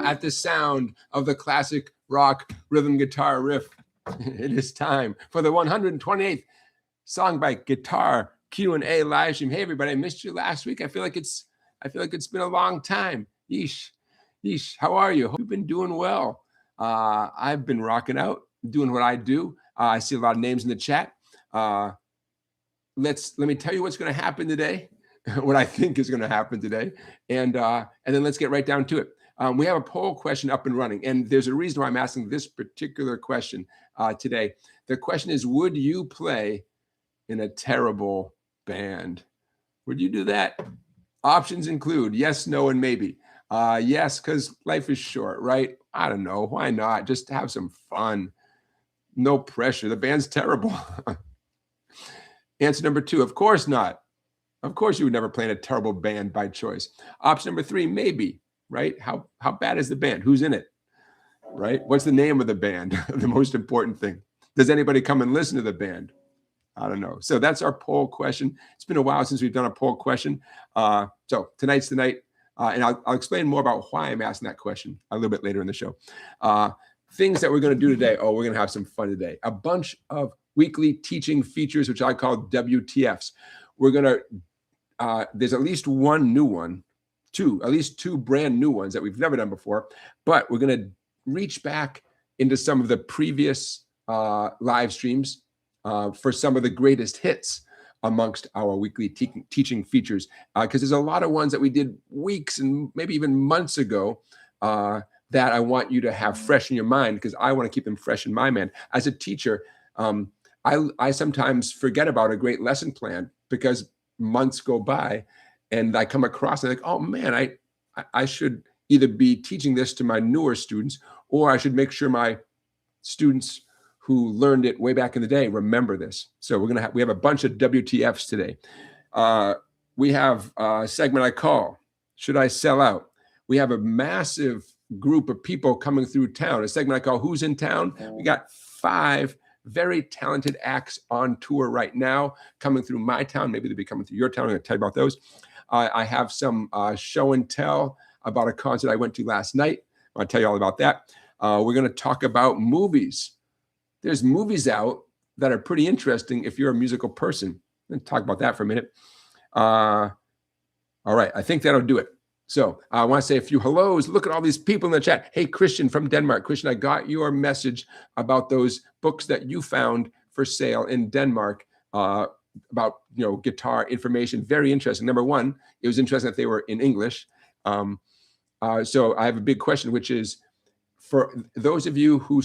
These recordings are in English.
at the sound of the classic rock rhythm guitar riff. It is time for the 128th SongBike Guitar Q&A Livestream. Hey everybody, I missed you last week. I feel like it's been a long time. Yeesh. How are you? Hope you've been doing well. I've been rocking out, doing what I do. I see a lot of names in the chat. Let me tell you what's going to happen today. What I think is going to happen today, and then let's get right down to it. We have a poll question up and running, and there's a reason why I'm asking this particular question today. The question is, would you play in a terrible band? Would you do that? Options include yes, no, and maybe. Yes, because life is short, right? I don't know. Why not? Just have some fun. No pressure. The band's terrible. Answer number 2, of course not. Of course you would never play in a terrible band by choice. Option number 3, maybe, right? How bad is the band? Who's in it, right? What's the name of the band? The most important thing. Does anybody come and listen to the band? I don't know. So that's our poll question. It's been a while since we've done a poll question. So tonight's the night. And I'll explain more about why I'm asking that question a little bit later in the show. Things that we're going to do today. Oh, we're going to have some fun today. A bunch of weekly teaching features, which I call WTFs. We're going to there's at least one new one, at least two brand new ones that we've never done before, but we're going to reach back into some of the previous live streams for some of the greatest hits amongst our weekly teaching features, because there's a lot of ones that we did weeks and maybe even months ago that I want you to have fresh in your mind, because I want to keep them fresh in my mind. As a teacher, I sometimes forget about a great lesson plan because months go by and I come across and I'm like, oh man, I should either be teaching this to my newer students, or I should make sure my students who learned it way back in the day remember this. So we have a bunch of WTFs today. We have a segment I call, Should I Sell Out? We have a massive group of people coming through town, a segment I call Who's in Town? We got 5 very talented acts on tour right now coming through my town. Maybe they'll be coming through your town. I'm going to tell you about those. I have some show and tell about a concert I went to last night. I'll tell you all about that. We're going to talk about movies. There's movies out that are pretty interesting if you're a musical person. I'm going to talk about that for a minute. All right, I think that'll do it. So I want to say a few hellos. Look at all these people in the chat. Hey, Christian from Denmark. Christian, I got your message about those books that you found for sale in Denmark about guitar information. Very interesting. Number one, it was interesting that they were in English. So I have a big question, which is for those of you who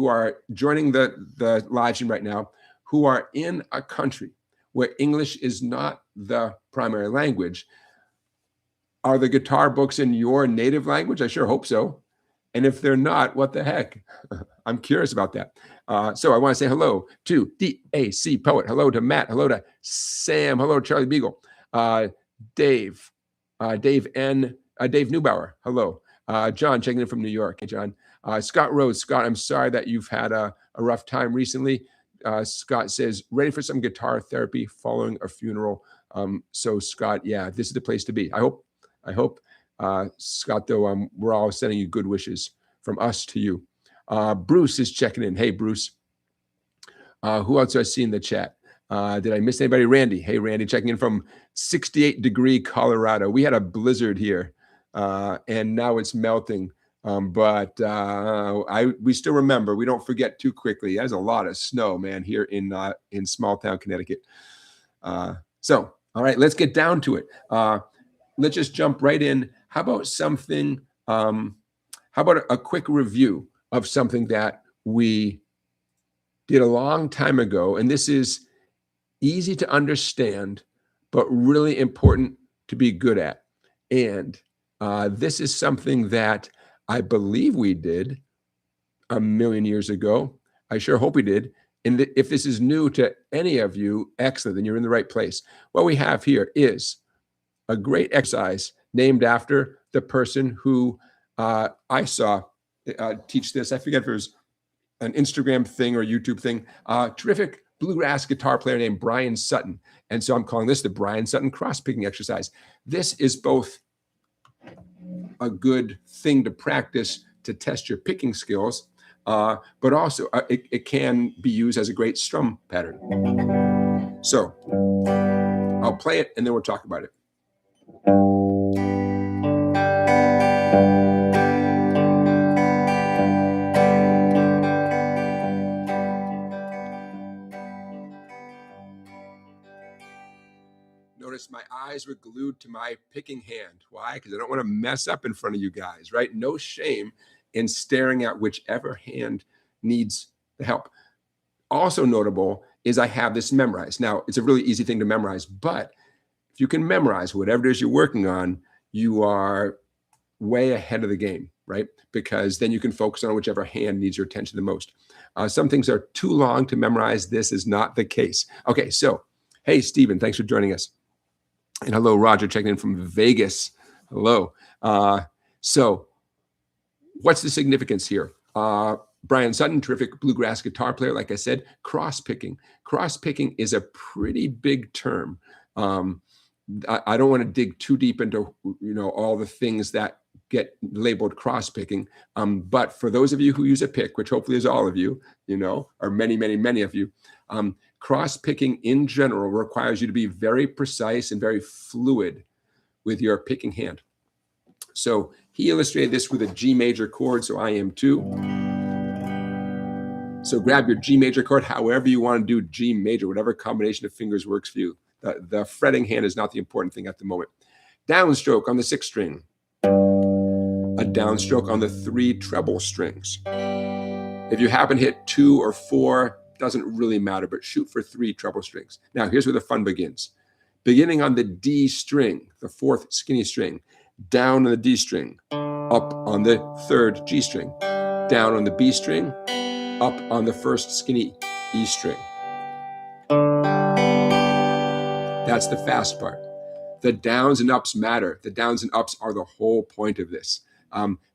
are joining the live stream right now, who are in a country where English is not the primary language. Are the guitar books in your native language? I sure hope so. And if they're not, what the heck? I'm curious about that. So I want to say hello to DAC Poet. Hello to Matt. Hello to Sam. Hello to Charlie Beagle. Dave Neubauer. Hello. John checking in from New York. Hey, John. Scott Rose. Scott, I'm sorry that you've had a rough time recently. Scott says, ready for some guitar therapy following a funeral. So Scott, yeah, this is the place to be. I hope, Scott, though, we're all sending you good wishes from us to you. Bruce is checking in. Hey, Bruce. Who else do I see in the chat? Did I miss anybody? Randy. Hey, Randy, checking in from 68-degree Colorado. We had a blizzard here, and now it's melting. But we still remember. We don't forget too quickly. There's a lot of snow, man, here in small town Connecticut. So, all right, let's get down to it. Let's just jump right in. How about something? How about a quick review of something that we did a long time ago? And this is easy to understand, but really important to be good at. And this is something that I believe we did a million years ago. I sure hope we did. And if this is new to any of you, excellent, then you're in the right place. What we have here is a great exercise named after the person who I saw teach this. I forget if it was an Instagram thing or YouTube thing. Terrific bluegrass guitar player named Bryan Sutton. And so I'm calling this the Bryan Sutton cross-picking exercise. This is both a good thing to practice to test your picking skills, but also it can be used as a great strum pattern. So I'll play it and then we'll talk about it. Notice my eyes were glued to my picking hand. Why? Because I don't want to mess up in front of you guys, right? No shame in staring at whichever hand needs the help. Also notable is I have this memorized. Now, it's a really easy thing to memorize, but if you can memorize whatever it is you're working on, you are way ahead of the game, right? Because then you can focus on whichever hand needs your attention the most. Some things are too long to memorize. This is not the case. Okay, so, hey, Stephen, thanks for joining us. And hello, Roger, checking in from Vegas. Hello. So what's the significance here? Bryan Sutton, terrific bluegrass guitar player, like I said, cross-picking. Cross-picking is a pretty big term. I don't want to dig too deep into all the things that get labeled cross-picking. But for those of you who use a pick, which hopefully is all of you, or many, many, many of you, cross-picking in general requires you to be very precise and very fluid with your picking hand. So he illustrated this with a G major chord, so I am too. So grab your G major chord, however you want to do G major, whatever combination of fingers works for you. The fretting hand is not the important thing at the moment. Downstroke on the 6th string. A downstroke on the 3 treble strings. If you happen to hit 2 or 4, doesn't really matter, but shoot for 3 treble strings. Now, here's where the fun begins. Beginning on the D string, the 4th skinny string, down on the D string, up on the 3rd G string, down on the B string, up on the 1st skinny E string. That's the fast part. The downs and ups matter. The downs and ups are the whole point of this.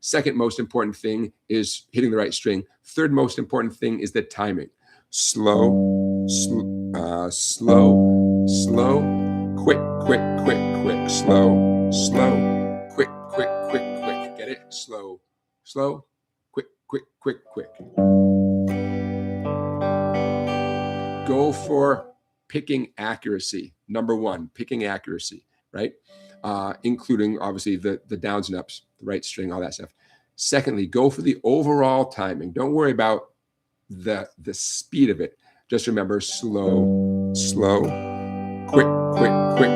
Second most important thing is hitting the right string. Third most important thing is the timing. Slow, slow, slow, quick, quick, quick, quick, slow, slow, quick, quick, quick, quick. Get it? Slow, slow, quick, quick, quick, quick. Go for picking accuracy. Number 1, picking accuracy, right? Including obviously the downs and ups, the right string, all that stuff. Secondly, go for the overall timing. Don't worry about the speed of it. Just remember slow, slow, quick, quick, quick, quick.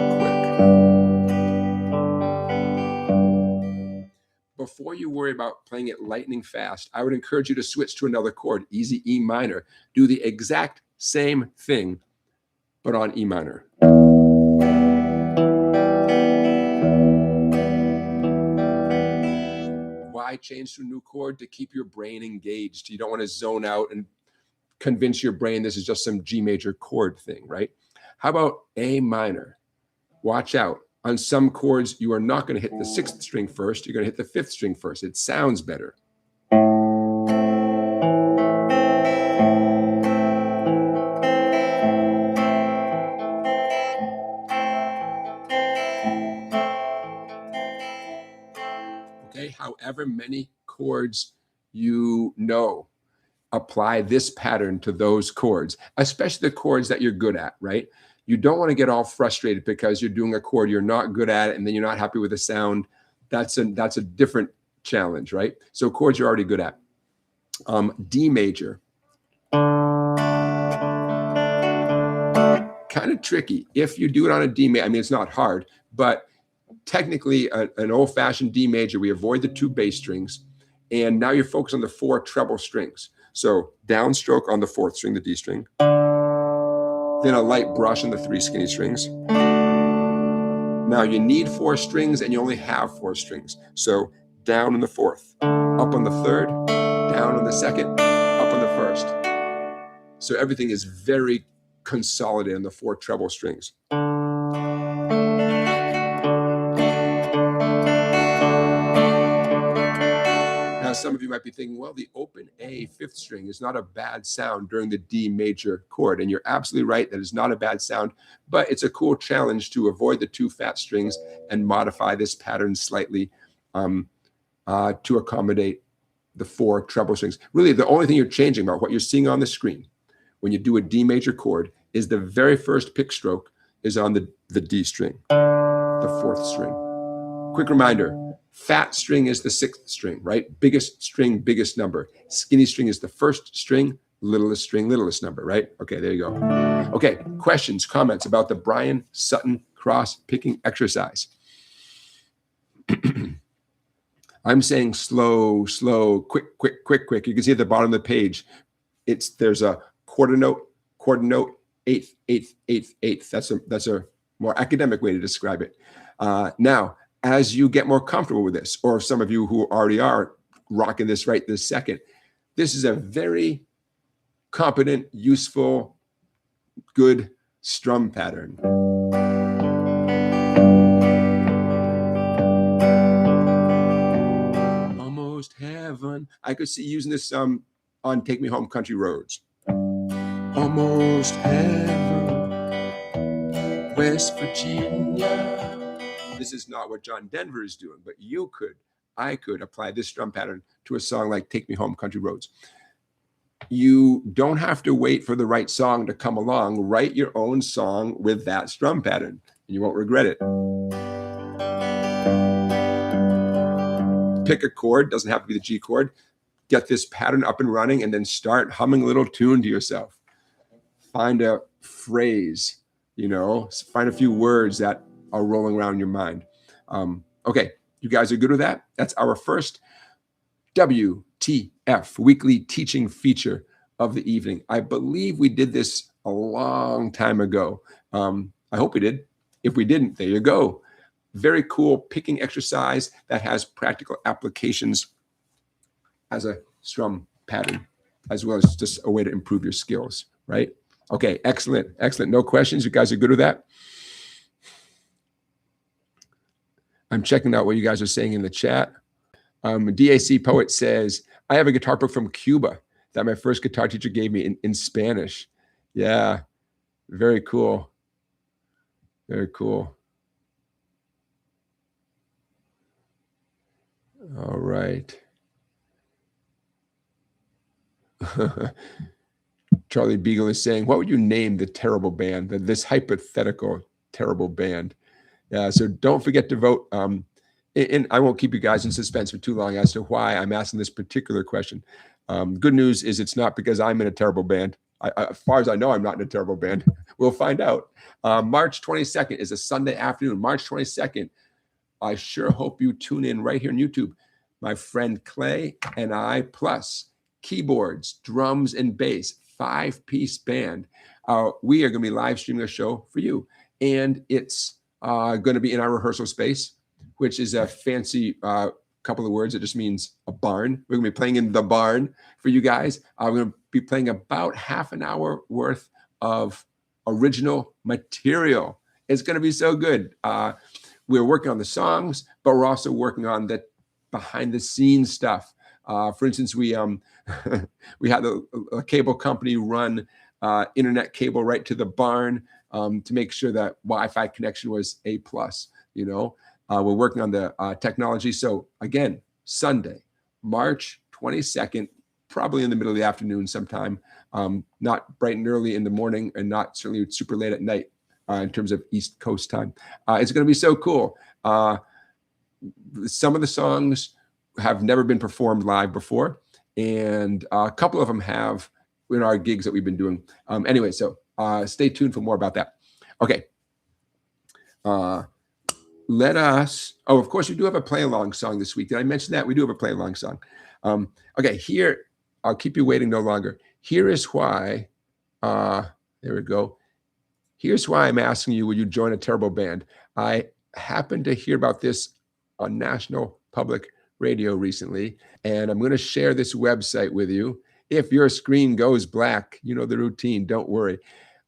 Before you worry about playing it lightning fast, I would encourage you to switch to another chord, easy E minor. Do the exact same thing, but on E minor. Why change to a new chord? To keep your brain engaged. You don't want to zone out and convince your brain this is just some G major chord thing, right? How about A minor? Watch out. On some chords, you are not going to hit the 6th string first. You're going to hit the 5th string first. It sounds better. Okay, however many chords you know, apply this pattern to those chords, especially the chords that you're good at, right? You don't want to get all frustrated because you're doing a chord you're not good at and then you're not happy with the sound. That's a different challenge, right? So chords you're already good at. D major. Kind of tricky. If you do it on a D major, I mean, it's not hard, but technically an old-fashioned D major, we avoid the 2 bass strings, and now you're focused on the 4 treble strings. So downstroke on the 4th string, the D string, then a light brush on the 3 skinny strings. Now you need 4 strings and you only have 4 strings. So down on the 4th, up on the 3rd, down on the 2nd, up on the 1st. So everything is very consolidated on the 4 treble strings. Some of you might be thinking, well, the open A 5th string is not a bad sound during the D major chord. And you're absolutely right. That is not a bad sound, but it's a cool challenge to avoid the 2 fat strings and modify this pattern slightly. to accommodate the 4 treble strings. Really, the only thing you're changing about what you're seeing on the screen when you do a D major chord is the very first pick stroke is on the D string, the 4th string. Quick reminder, fat string is the 6th string, right? Biggest string, biggest number. Skinny string is the 1st string, littlest string, littlest number, right? Okay, there you go. Okay, questions, comments about the Bryan Sutton cross picking exercise. I'm saying slow, slow, quick, quick, quick, quick. You can see at the bottom of the page, there's a quarter note, eighth, eighth, eighth, eighth. That's a more academic way to describe it. Now, as you get more comfortable with this, or some of you who already are rocking this right this second, this is a very competent, useful, good strum pattern. Almost heaven. I could see using this on Take Me Home Country Roads. Almost heaven, West Virginia. This is not what John Denver is doing, but I could apply this strum pattern to a song like Take Me Home Country Roads. You don't have to wait for the right song to come along. Write your own song with that strum pattern, and you won't regret it. Pick a chord, doesn't have to be the G chord. Get this pattern up and running, and then start humming a little tune to yourself. Find a phrase, find a few words that are rolling around in your mind. Okay, you guys are good with that? That's our first WTF, weekly teaching feature of the evening. I believe we did this a long time ago. I hope we did. If we didn't, there you go. Very cool picking exercise that has practical applications as a strum pattern, as well as just a way to improve your skills, right? Okay, excellent, excellent. No questions? You guys are good with that? I'm checking out what you guys are saying in the chat. DAC Poet says, I have a guitar book from Cuba that my first guitar teacher gave me in Spanish. Yeah, very cool. Very cool. All right. Charlie Beagle is saying, what would you name the terrible band, this hypothetical terrible band? Yeah, so don't forget to vote. And I won't keep you guys in suspense for too long as to why I'm asking this particular question. Good news is it's not because I'm in a terrible band. As far as I know, I'm not in a terrible band. We'll find out. March 22nd is a Sunday afternoon. March 22nd. I sure hope you tune in right here on YouTube. My friend Clay and I, plus keyboards, drums, and bass, 5-piece band. We are going to be live streaming a show for you. And it's going to be in our rehearsal space, which is a fancy couple of words. It just means a barn. We're going to be playing in the barn for you guys. We're going to be playing about half an hour worth of original material. It's going to be so good. We're working on the songs, but we're also working on the behind the scenes stuff. For instance, we we had a cable company run internet cable right to the barn to make sure that Wi-Fi connection was A+. We're working on the technology. So again, Sunday, March 22nd, probably in the middle of the afternoon sometime, not bright and early in the morning, and not certainly super late at night in terms of East Coast time. It's going to be so cool. Some of the songs have never been performed live before, and a couple of them have in our gigs that we've been doing. Anyway, so stay tuned for more about that. Okay. Let us, of course, we do have a play-along song this week. Did I mention that? We do have a play-along song. Okay, here, I'll keep you waiting no longer. Here is why, there we go. Here's why I'm asking you, will you join a terrible band? I happened to hear about this on National Public Radio recently, and I'm going to share this website with you. If your screen goes black, you know the routine, don't worry.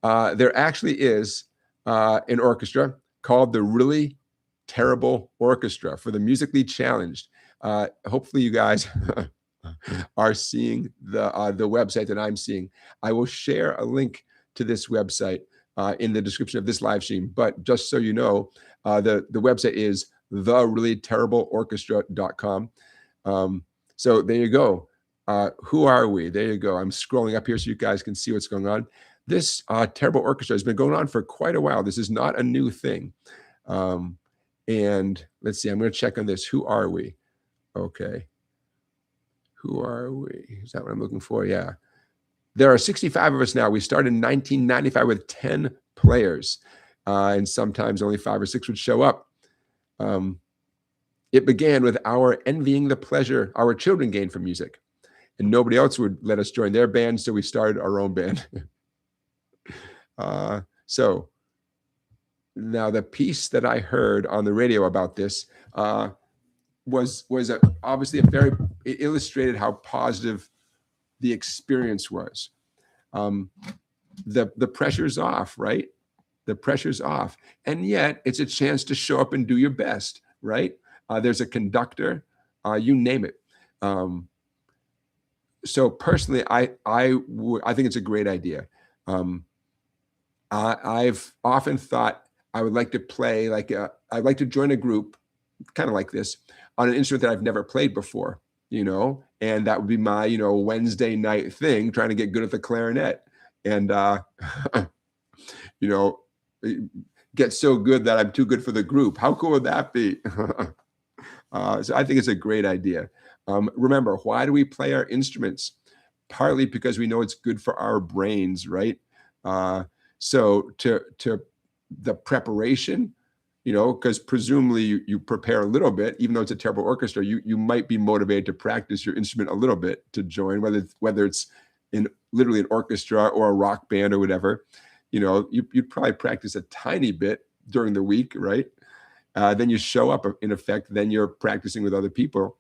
There actually is an orchestra called the Really Terrible Orchestra for the musically challenged. Hopefully you guys are seeing the website that I'm seeing. I will share a link to this website in the description of this live stream. But just so you know, the website is thereallyterribleorchestra.com. So there you go. Who are we? There you go. I'm scrolling up here so you guys can see what's going on. This terrible orchestra has been going on for quite a while. This is not a new thing. And let's see, I'm going to check on this. Who are we? Okay. Who are we? Is that what I'm looking for? Yeah. There are 65 of us now. We started in 1995 with 10 players, and sometimes only 5 or 6 would show up. It began with our envying the pleasure our children gained from music, and nobody else would let us join their band, so we started our own band. So now the piece that I heard on the radio about this was obviously it illustrated how positive the experience was. The pressure's off, right? The pressure's off, and yet it's a chance to show up and do your best, right? There's a conductor, you name it. So personally, I think it's a great idea. I've often thought I would like to play I'd like to join a group, kind of like this, on an instrument that I've never played before, and that would be my, Wednesday night thing, trying to get good at the clarinet, and get so good that I'm too good for the group. How cool would that be? So I think it's a great idea. Remember, why do we play our instruments? Partly because we know it's good for our brains, right? So to the preparation, because presumably you prepare a little bit, even though it's a terrible orchestra, you might be motivated to practice your instrument a little bit to join, whether it's in literally an orchestra or a rock band or whatever. You'd probably practice a tiny bit during the week, right? Then you show up, in effect, then you're practicing with other people.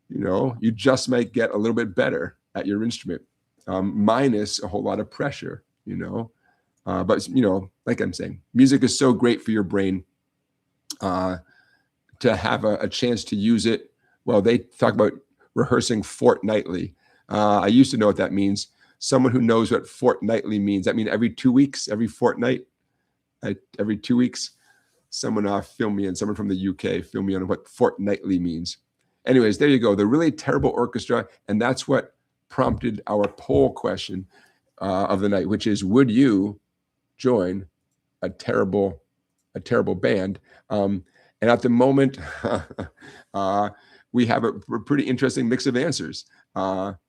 You just might get a little bit better at your instrument, minus a whole lot of pressure, but like I'm saying, music is so great for your brain, to have a chance to use it. Well, they talk about rehearsing fortnightly. I used to know what that means. Someone who knows what fortnightly means, that means every 2 weeks, every fortnight, every 2 weeks. Someone fill me in, someone from the UK, fill me in on what fortnightly means. Anyways, there you go, the really terrible orchestra, and that's what prompted our poll question of the night, which is, would you join a terrible band? And at the moment, we have a pretty interesting mix of answers.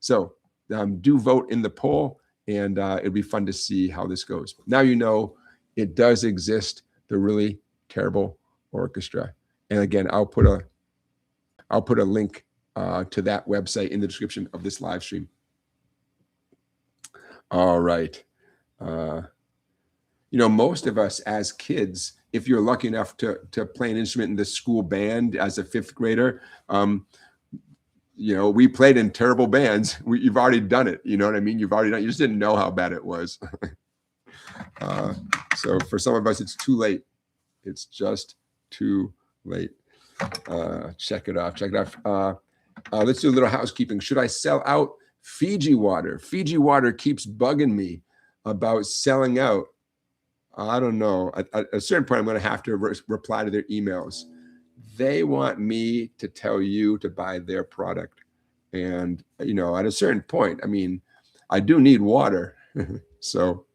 So do vote in the poll, and it'll be fun to see how this goes. Now it does exist, the really terrible orchestra. And again, I'll put a link to that website in the description of this live stream. All right. Most of us as kids, if you're lucky enough to play an instrument in the school band as a 5th grader, we played in terrible bands. You've already done it. You know what I mean? You've already done it. You just didn't know how bad it was. So for some of us, it's too late. It's just too late. Check it off. Let's do a little housekeeping. Should I sell out Fiji water? Fiji water keeps bugging me about selling out. I don't know. At a certain point, I'm going to have to reply to their emails. They want me to tell you to buy their product. And, at a certain point, I do need water. So,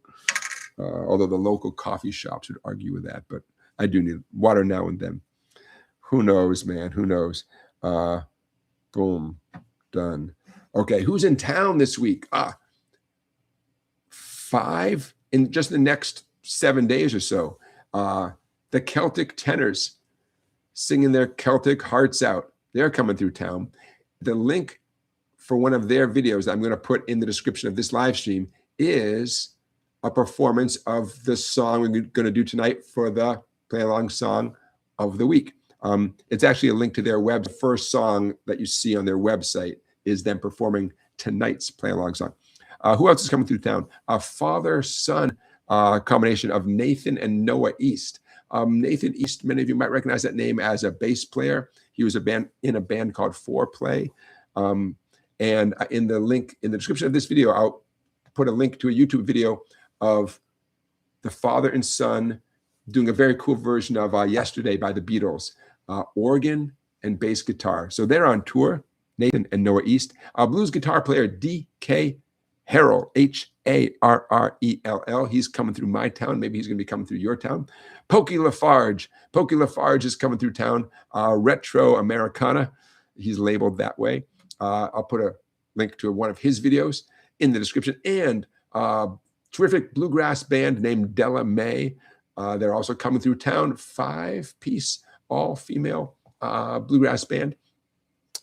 although the local coffee shops would argue with that, but I do need water now and then. Who knows, man? Who knows? Boom. Done. Okay. Who's in town this week? 5 in just the next 7 days or so. The Celtic tenors singing their Celtic hearts out. They're coming through town. The link for one of their videos that I'm going to put in the description of this live stream is a performance of the song we're going to do tonight for the play along song of the week. It's actually a link to their web. The first song that you see on their website is them performing tonight's play along song. Who else is coming through town? A father-son combination of Nathan and Noah East. Nathan East, many of you might recognize that name as a bass player. He was in a band called Foreplay. And in the link in the description of this video, I'll put a link to a YouTube video of the father and son doing a very cool version of Yesterday by the Beatles. Organ, and bass guitar. So they're on tour, Nathan and Noah East. Blues guitar player D.K. Harrell, Harrell. He's coming through my town. Maybe he's going to be coming through your town. Pokey Lafarge. Pokey Lafarge is coming through town. Retro Americana. He's labeled that way. I'll put a link to one of his videos in the description. And terrific bluegrass band named Della May. They're also coming through town. 5-piece, all-female bluegrass band.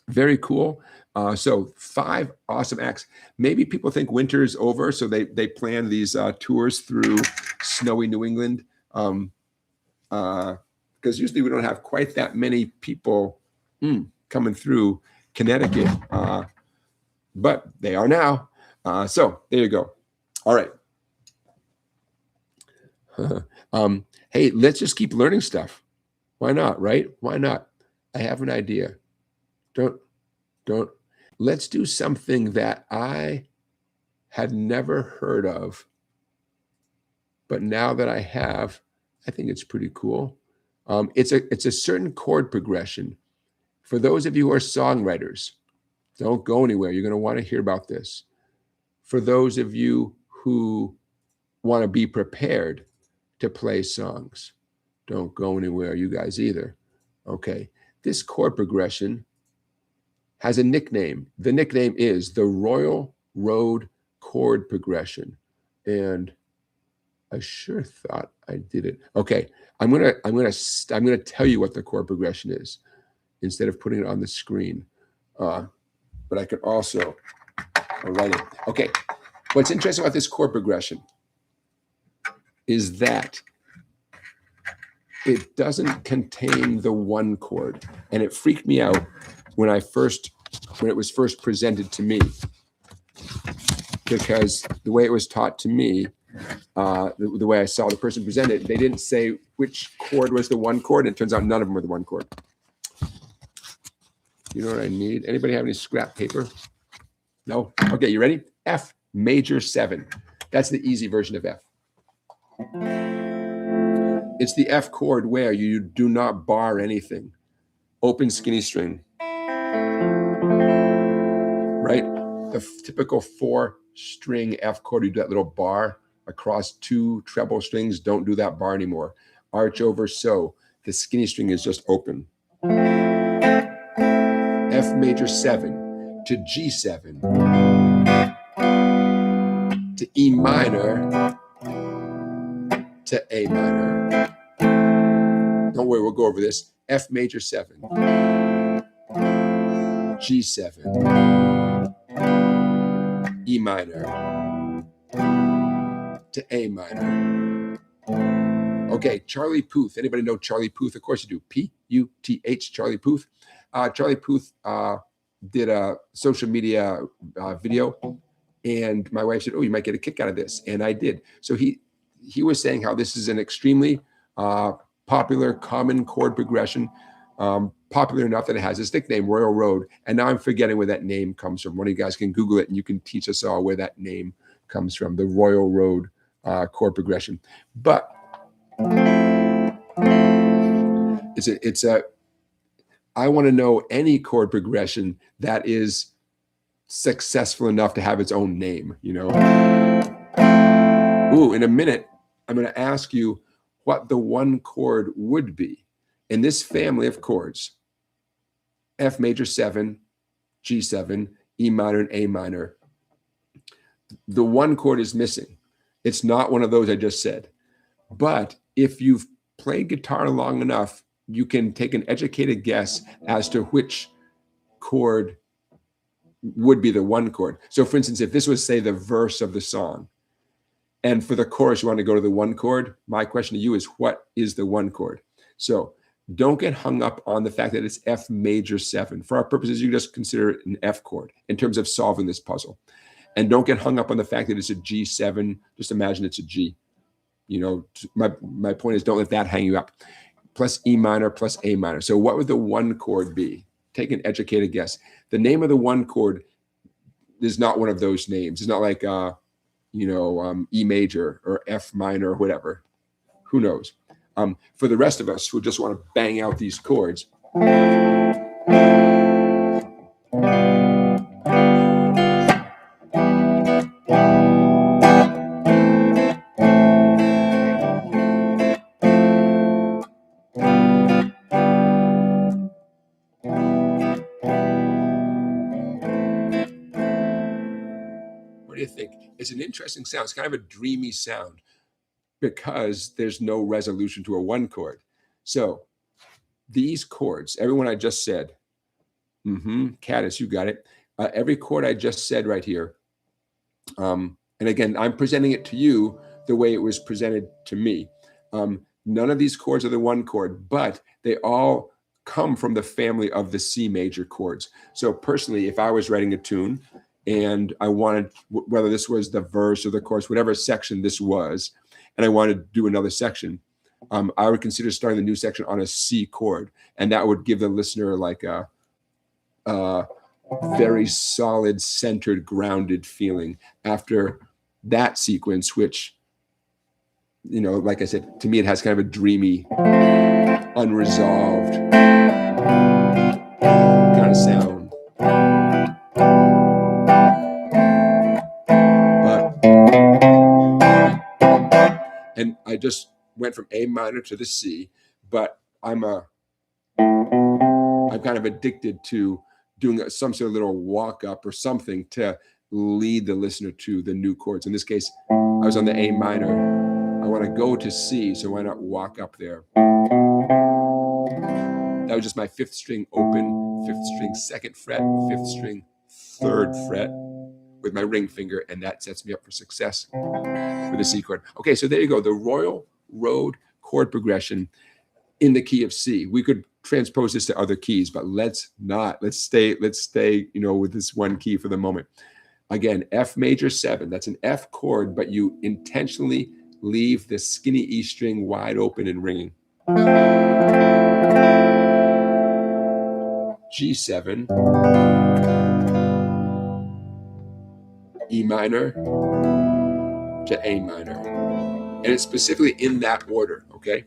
Very cool. So 5 awesome acts. Maybe people think winter's over, so they plan these tours through snowy New England. Because usually we don't have quite that many people coming through Connecticut. But they are now. So there you go. All right. Hey, let's just keep learning stuff. Why not, right? Why not? I have an idea. Let's do something that I had never heard of, but now that I have, I think it's pretty cool. It's a certain chord progression. For those of you who are songwriters, don't go anywhere. You're going to want to hear about this. For those of you who want to be prepared to play songs, don't go anywhere, you guys either. Okay, this chord progression has a nickname. The nickname is the Royal Road chord progression. And I sure thought I did it. Okay, I'm gonna tell you what the chord progression is instead of putting it on the screen. But I could also write it. Okay, what's interesting about this chord progression is that it doesn't contain the 1 chord, and it freaked me out when it was first presented to me, because the way it was taught to me, the way I saw the person present it, they didn't say which chord was the 1 chord, and it turns out none of them were the 1 chord. You know what I need? Anybody have any scrap paper? No? Okay, you ready? F major 7. That's the easy version of F. It's the F chord where you do not bar anything. Open skinny string. Right? The typical 4-string F chord, you do that little bar across 2 treble strings. Don't do that bar anymore. Arch over so. The skinny string is just open. F major 7 to G7 to E minor to A minor. Don't worry, we'll go over this. F major 7, G7, E minor to A minor. Okay, Charlie Puth. Anybody know Charlie Puth? Of course you do. P-U-T-H, Charlie Puth. Charlie Puth did a social media video, and my wife said, "Oh, you might get a kick out of this," and I did. So he was saying how this is an extremely popular, common chord progression, popular enough that it has this nickname, Royal Road. And now I'm forgetting where that name comes from. One of you guys can Google it, and you can teach us all where that name comes from, the Royal Road chord progression. But I want to know any chord progression that is successful enough to have its own name, you know? Ooh, in a minute, I'm going to ask you what the 1 chord would be in this family of chords. F major 7, G7, E minor, and A minor. The 1 chord is missing. It's not one of those I just said. But if you've played guitar long enough, you can take an educated guess as to which chord would be the 1 chord. So for instance, if this was, say, the verse of the song, and for the chorus, you want to go to the 1 chord, my question to you is, what is the 1 chord? So don't get hung up on the fact that it's F major 7. For our purposes, you just consider it an F chord in terms of solving this puzzle. And don't get hung up on the fact that it's a G7. Just imagine it's a G. You know, my point is, don't let that hang you up. Plus E minor, plus A minor. So what would the 1 chord be? Take an educated guess. The name of the 1 chord is not one of those names. It's not like, E major or F minor or whatever. Who knows? For the rest of us who just want to bang out these chords, you think? It's an interesting sound. It's kind of a dreamy sound because there's no resolution to a one chord. So these chords, everyone I just said, Caddis, you got it. Every chord I just said right here. And again, I'm presenting it to you the way it was presented to me. None of these chords are the one chord, but they all come from the family of the C major chords. So personally, if I was writing a tune and I wanted, whether this was the verse or the chorus, whatever section this was, and I wanted to do another section, I would consider starting the new section on a C chord. And that would give the listener like a very solid, centered, grounded feeling after that sequence, which, you know, like I said, to me, it has kind of a dreamy, unresolved kind of sound. And I just went from A minor to the C, but I'm kind of addicted to doing some sort of little walk up or something to lead the listener to the new chords. In this case, I was on the A minor. I want to go to C, so why not walk up there? That was just my fifth string open, fifth string second fret, fifth string third fret with my ring finger, and that sets me up for success with the C chord. Okay, so there you go, the Royal Road chord progression in the key of C. We could transpose this to other keys, but let's not. Let's stay, you know, with this one key for the moment. Again, F major 7. That's an F chord, but you intentionally leave the skinny E string wide open and ringing. G7, E minor to A minor. And it's specifically in that order, okay?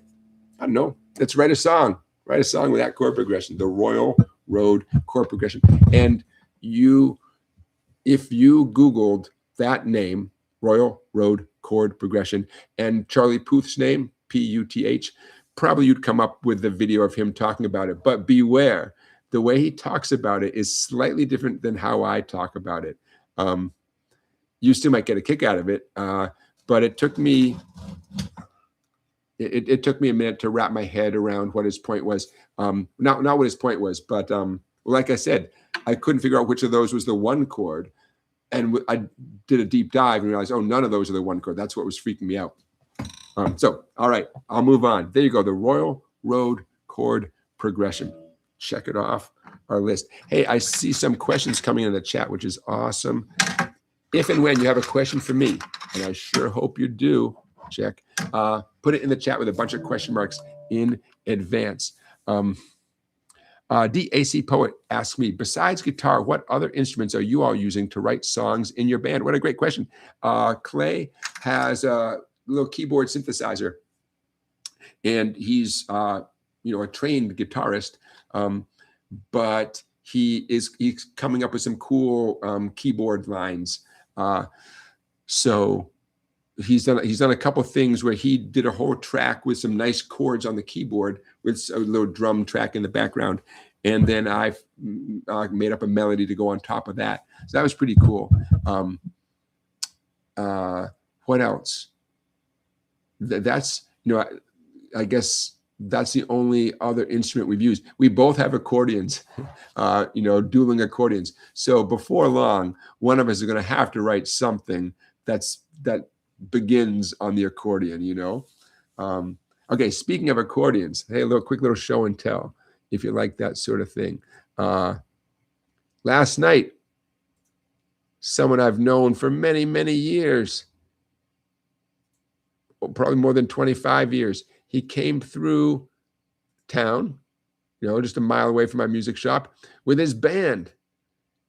I don't know. Let's write a song. Write a song with that chord progression, the Royal Road chord progression. And if you Googled that name, Royal Road chord progression, and Charlie Puth's name, P-U-T-H, probably you'd come up with the video of him talking about it. But beware, the way he talks about it is slightly different than how I talk about it. You still might get a kick out of it, but it took me it took me a minute to wrap my head around what his point was. Not what his point was, but like I said, I couldn't figure out which of those was the one chord. And I did a deep dive and realized, oh, none of those are the one chord. That's what was freaking me out. So, all right, I'll move on. There you go, the Royal Road chord progression. Check it off our list. Hey, I see some questions coming in the chat, which is awesome. If and when you have a question for me, and I sure hope you do, check, put it in the chat with a bunch of question marks in advance. DAC Poet asks me, besides guitar, what other instruments are you all using to write songs in your band? What a great question. Clay has a little keyboard synthesizer, and he's you know, a trained guitarist, but he's coming up with some cool keyboard lines. So he's done a couple things where he did a whole track with some nice chords on the keyboard with a little drum track in the background, and then I've made up a melody to go on top of that. So that was pretty cool. What else? That's, you know, I guess that's the only other instrument we've used. We both have accordions, you know, dueling accordions. So before long, one of us is going to have to write something that begins on the accordion, you know. Okay, speaking of accordions, hey, a quick little show and tell, if you like that sort of thing. Last night, someone I've known for many, many years, probably more than 25 years, he came through town, you know, just a mile away from my music shop with his band.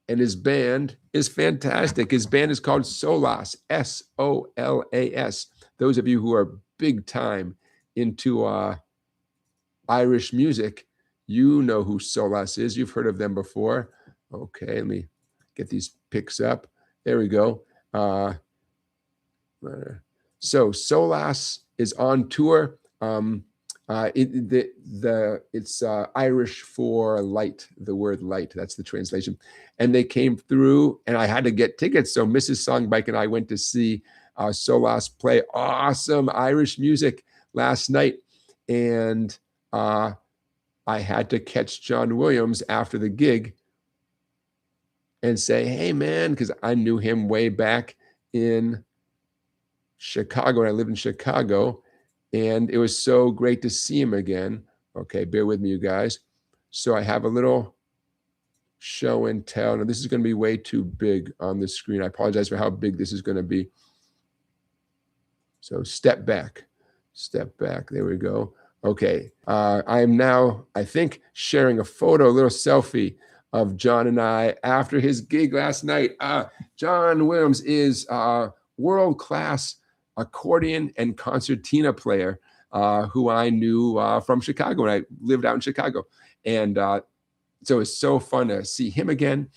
And his band is fantastic. His band is called Solas, S-O-L-A-S. Those of you who are big time into Irish music, you know who Solas is. You've heard of them before. Okay, let me get these picks up. There we go. So Solas is on tour. It's Irish for light, the word light. That's the translation. And they came through, and I had to get tickets. So Mrs. Songbike and I went to see Solas play awesome Irish music last night. And I had to catch John Williams after the gig and say, hey, man, because I knew him way back in Chicago, and I lived in Chicago. And it was so great to see him again. Okay, bear with me, you guys. So I have a little show and tell. Now, this is going to be way too big on the screen. I apologize for how big this is going to be. So step back. Step back. There we go. Okay. I am now, I think, sharing a photo, a little selfie of John and I after his gig last night. John Williams is a world-class accordion and concertina player who I knew from Chicago when I lived out in Chicago. And so it's so fun to see him again.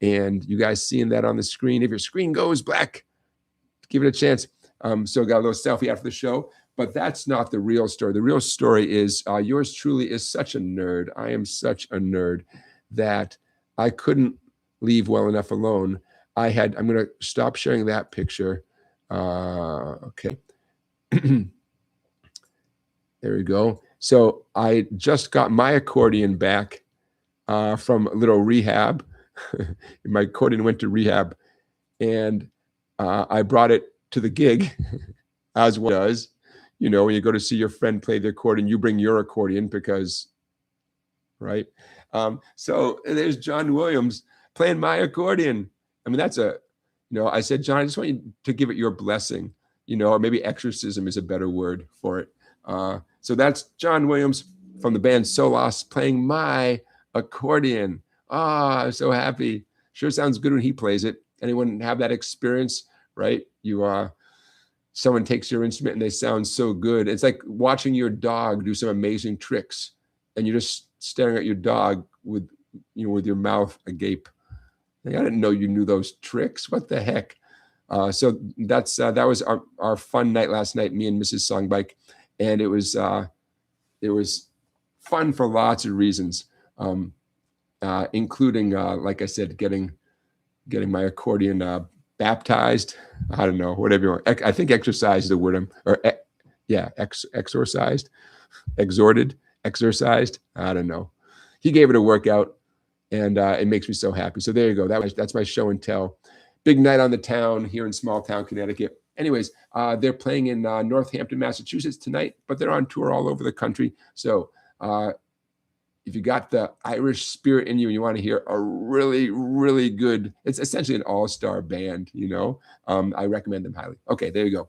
And you guys seeing that on the screen. If your screen goes black, give it a chance. So got a little selfie after the show. But that's not the real story. The real story is yours truly is such a nerd. I am such a nerd that I couldn't leave well enough alone. I'm going to stop sharing that picture. Okay. There we go. So I just got my accordion back from a little rehab. My accordion went to rehab, and I brought it to the gig, as one does. You know, when you go to see your friend play the accordion, you bring your accordion because, right? So there's John Williams playing my accordion. I mean, that's a, you know, I said, John, I just want you to give it your blessing, you know, or maybe exorcism is a better word for it. So that's John Williams from the band Solas playing my accordion. I'm so happy. Sure sounds good when he plays it. Anyone have that experience, right? Someone takes your instrument and they sound so good. It's like watching your dog do some amazing tricks, and you're just staring at your dog with your mouth agape. Like, I didn't know you knew those tricks. What the heck? So that was our fun night last night, me and Mrs. Songbike, and it was fun for lots of reasons, including like I said, getting my accordion baptized. I don't know, whatever you want. I think exercise is the word. Exorcised, exhorted, exercised. I don't know. He gave it a workout, and it makes me so happy. So there you go. That's my show and tell. Big night on the town here in small town Connecticut. Anyways, they're playing in Northampton, Massachusetts tonight, but they're on tour all over the country. So if you got the Irish spirit in you and you want to hear a really, really good, it's essentially an all-star band, you know, I recommend them highly. Okay, there you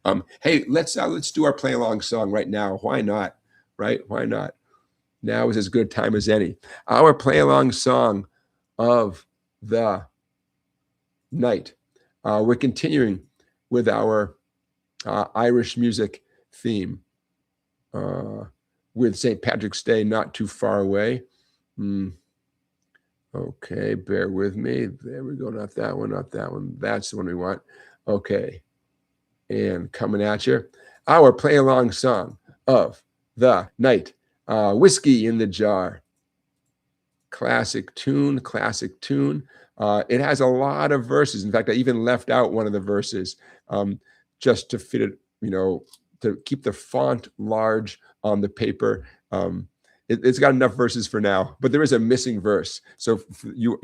go. Hey, let's do our play-along song right now. Why not? Right? Why not? Now is as good a time as any. Our play-along song of the night. We're continuing with our Irish music theme. With St. Patrick's Day not too far away. Okay, bear with me. There we go. Not that one, not that one. That's the one we want. Okay. And coming at you, our play-along song of the night. Whiskey in the Jar. Classic tune, classic tune. It has a lot of verses. In fact, I even left out one of the verses just to fit it, you know, to keep the font large on the paper. It's got enough verses for now, but there is a missing verse. So you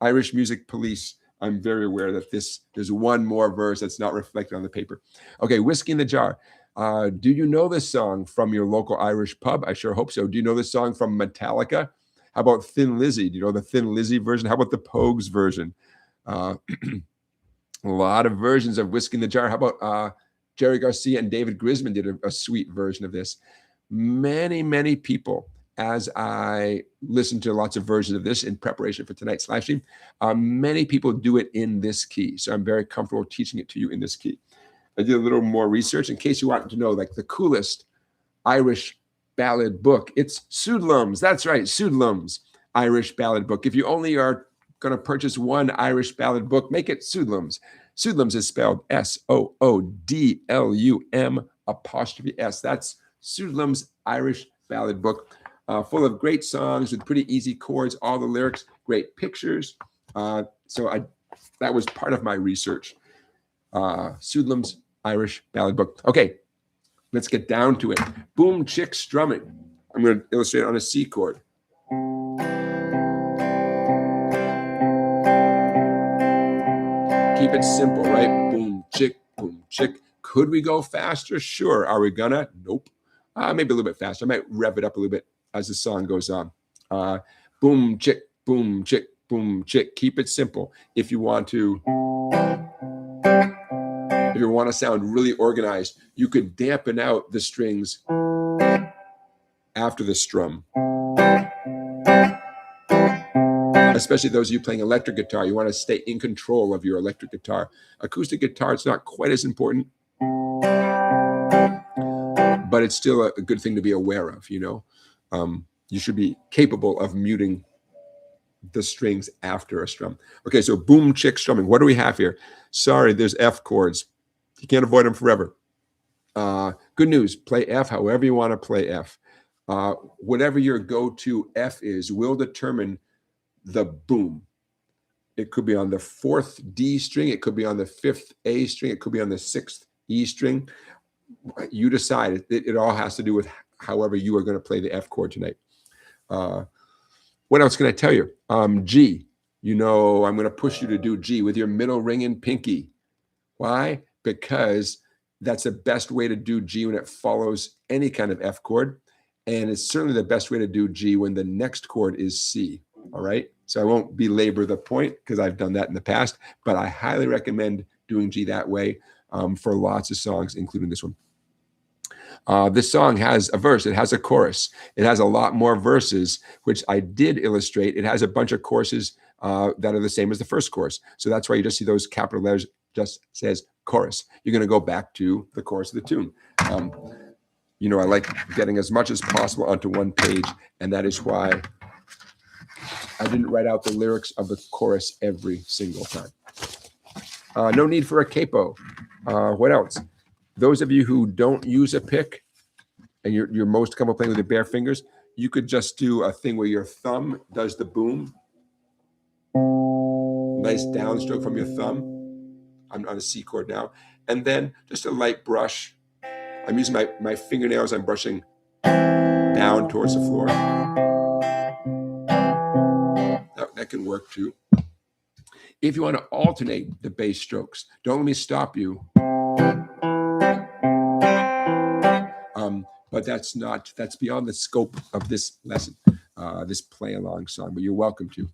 Irish music police, I'm very aware that there's one more verse that's not reflected on the paper. Okay, Whiskey in the Jar. Do you know this song from your local Irish pub? I sure hope so. Do you know this song from Metallica? How about Thin Lizzy? Do you know the Thin Lizzy version? How about the Pogues version? A lot of versions of Whiskey in the Jar. How about Jerry Garcia and David Grisman did a sweet version of this. Many, many people, as I listened to lots of versions of this in preparation for tonight's live stream, many people do it in this key. So I'm very comfortable teaching it to you in this key. I did a little more research in case you wanted to know, like the coolest Irish ballad book. It's Sudlum's. That's right, Sudlum's Irish ballad book. If you only are going to purchase one Irish ballad book, make it Sudlum's. Sudlum's is spelled S-O-O-D-L-U-M''S. That's Sutton's Irish Ballad Book, full of great songs with pretty easy chords, all the lyrics, great pictures. That was part of my research. Sutton's Irish Ballad Book. Okay, let's get down to it. Boom chick strumming. I'm going to illustrate on a C chord. Keep it simple, right? Boom chick, boom chick. Could we go faster? Sure. Are we gonna? Nope. Maybe a little bit faster. I might rev it up a little bit as the song goes on. Boom chick, boom chick, boom chick. Keep it simple. If you want to sound really organized, you could dampen out the strings after the strum. Especially those of you playing electric guitar, you want to stay in control of your electric guitar. Acoustic guitar, it's not quite as important, but it's still a good thing to be aware of, you know. You should be capable of muting the strings after a strum. Okay, so boom chick strumming. What do we have here? Sorry, there's F chords. You can't avoid them forever. Good news, play F however you want to play F. Whatever your go-to F is will determine the boom. It could be on the 4th D string. It could be on the 5th A string. It could be on the 6th E string. You decide. It all has to do with however you are going to play the F chord tonight. What else can I tell you? G. You know, I'm going to push you to do G with your middle ring and pinky. Why? Because that's the best way to do G when it follows any kind of F chord. And it's certainly the best way to do G when the next chord is C. All right. So I won't belabor the point because I've done that in the past, but I highly recommend doing G that way for lots of songs, including this one. This song has a verse. It has a chorus. It has a lot more verses, which I did illustrate. It has a bunch of choruses that are the same as the first chorus. So that's why you just see those capital letters just says chorus. You're going to go back to the chorus of the tune. You know, I like getting as much as possible onto one page, and that is why I didn't write out the lyrics of the chorus every single time. No need for a capo. What else? Those of you who don't use a pick and you're most comfortable playing with your bare fingers, you could just do a thing where your thumb does the boom. Nice downstroke from your thumb. I'm on a C chord now. And then just a light brush. I'm using my fingernails. I'm brushing down towards the floor. That can work too. If you want to alternate the bass strokes, don't let me stop you. But that's beyond the scope of this lesson, this play along song, but you're welcome to.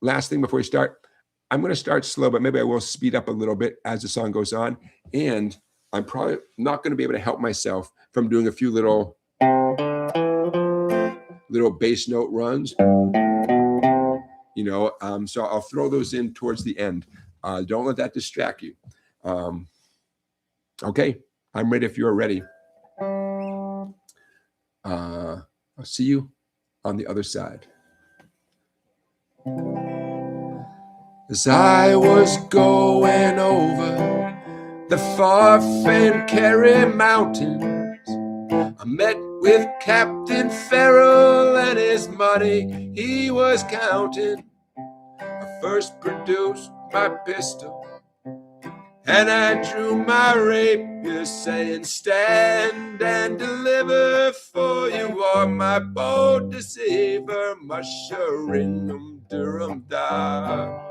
Last thing before we start, I'm going to start slow, but maybe I will speed up a little bit as the song goes on. And I'm probably not going to be able to help myself from doing a few little bass note runs. You know, so I'll throw those in towards the end. Don't let that distract you. Okay, I'm ready if you're ready. I'll see you on the other side. As I was going over the far famed Kerry Mountains, I met with Captain Farrell and his money he was counting. I first produced my pistol and I drew my rapier, saying, "Stand and deliver, for you are my bold deceiver, mushering Durham da."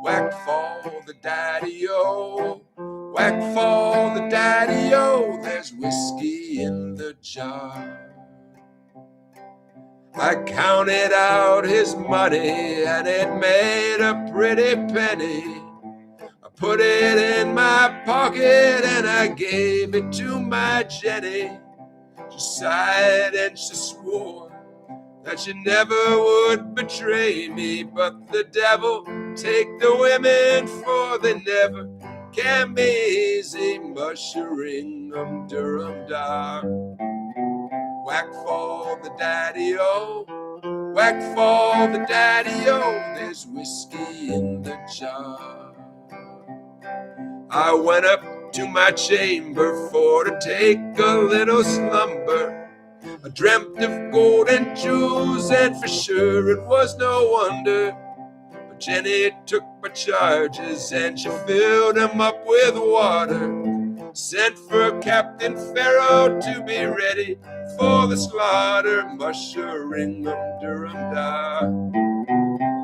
Whack fall the daddy-o, whack fall the daddy-o, there's whiskey in the jar. I counted out his money and it made a pretty penny. I put it in my pocket and I gave it to my Jenny. She sighed and she swore that she never would betray me, but the devil take the women, for they never can be easy, mushering Durham da. Whack fall the daddy-o, whack fall the daddy-o, there's whiskey in the jar. I went up to my chamber for to take a little slumber. I dreamt of gold and jewels, and for sure it was no wonder. But Jenny took my charges and she filled them up with water. Sent for Captain Pharaoh to be ready for the slaughter. Mushering-um-dur-um-da.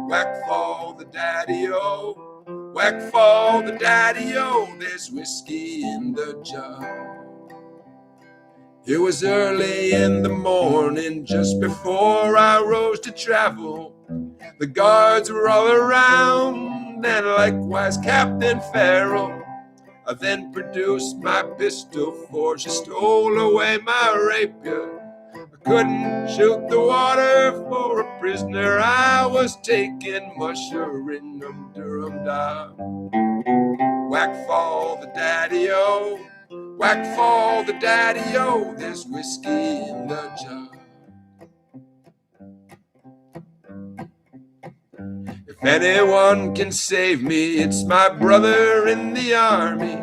Whack fall the daddy-o, whack fall the daddy-o, there's whiskey in the jar. It was early in the morning, just before I rose to travel. The guards were all around, and likewise Captain Pharaoh. I then produced my pistol, for she stole away my rapier. I couldn't shoot the water for a prisoner I was taking. Mushering-um-dur-um-da. Whack fall the daddy-o, whack fall the daddy-o, there's whiskey in the jar. If anyone can save me, it's my brother in the army.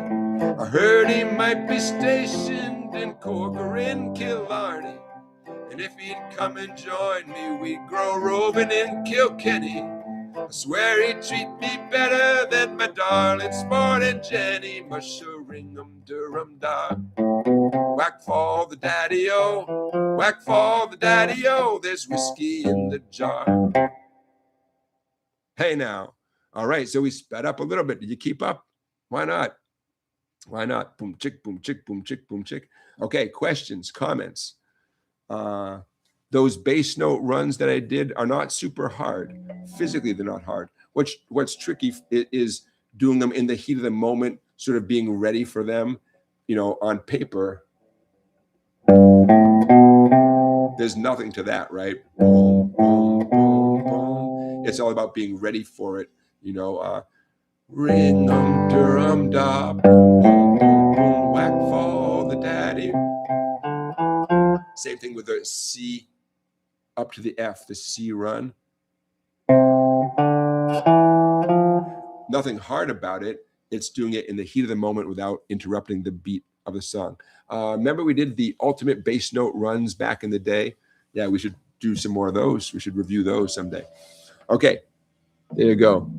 I heard he might be stationed in Cork or in Killarney. And if he'd come and join me, we'd grow roving in Kilkenny. I swear he'd treat me better than my darling sporting Jenny. Mushering-um-dur-um-da. Whack fall the daddy-o, whack fall the daddy-o, there's whiskey in the jar. Hey now. All right, so we sped up a little bit. Did you keep up? Why not? Why not? Boom, chick, boom, chick, boom, chick, boom, chick. Okay, questions, comments. Those bass note runs that I did are not super hard. Physically, they're not hard. What's tricky is doing them in the heat of the moment, sort of being ready for them, you know, on paper. There's nothing to that, right? Boom, boom, boom, boom. It's all about being ready for it, you know. Ring-um-dur-um-da, boom, boom, boom, boom, whack fall the daddy. Same thing with the C up to the F, the C run. Nothing hard about it. It's doing it in the heat of the moment without interrupting the beat of the song. Remember we did the ultimate bass note runs back in the day? Yeah, we should do some more of those. We should review those someday. Okay, there you go.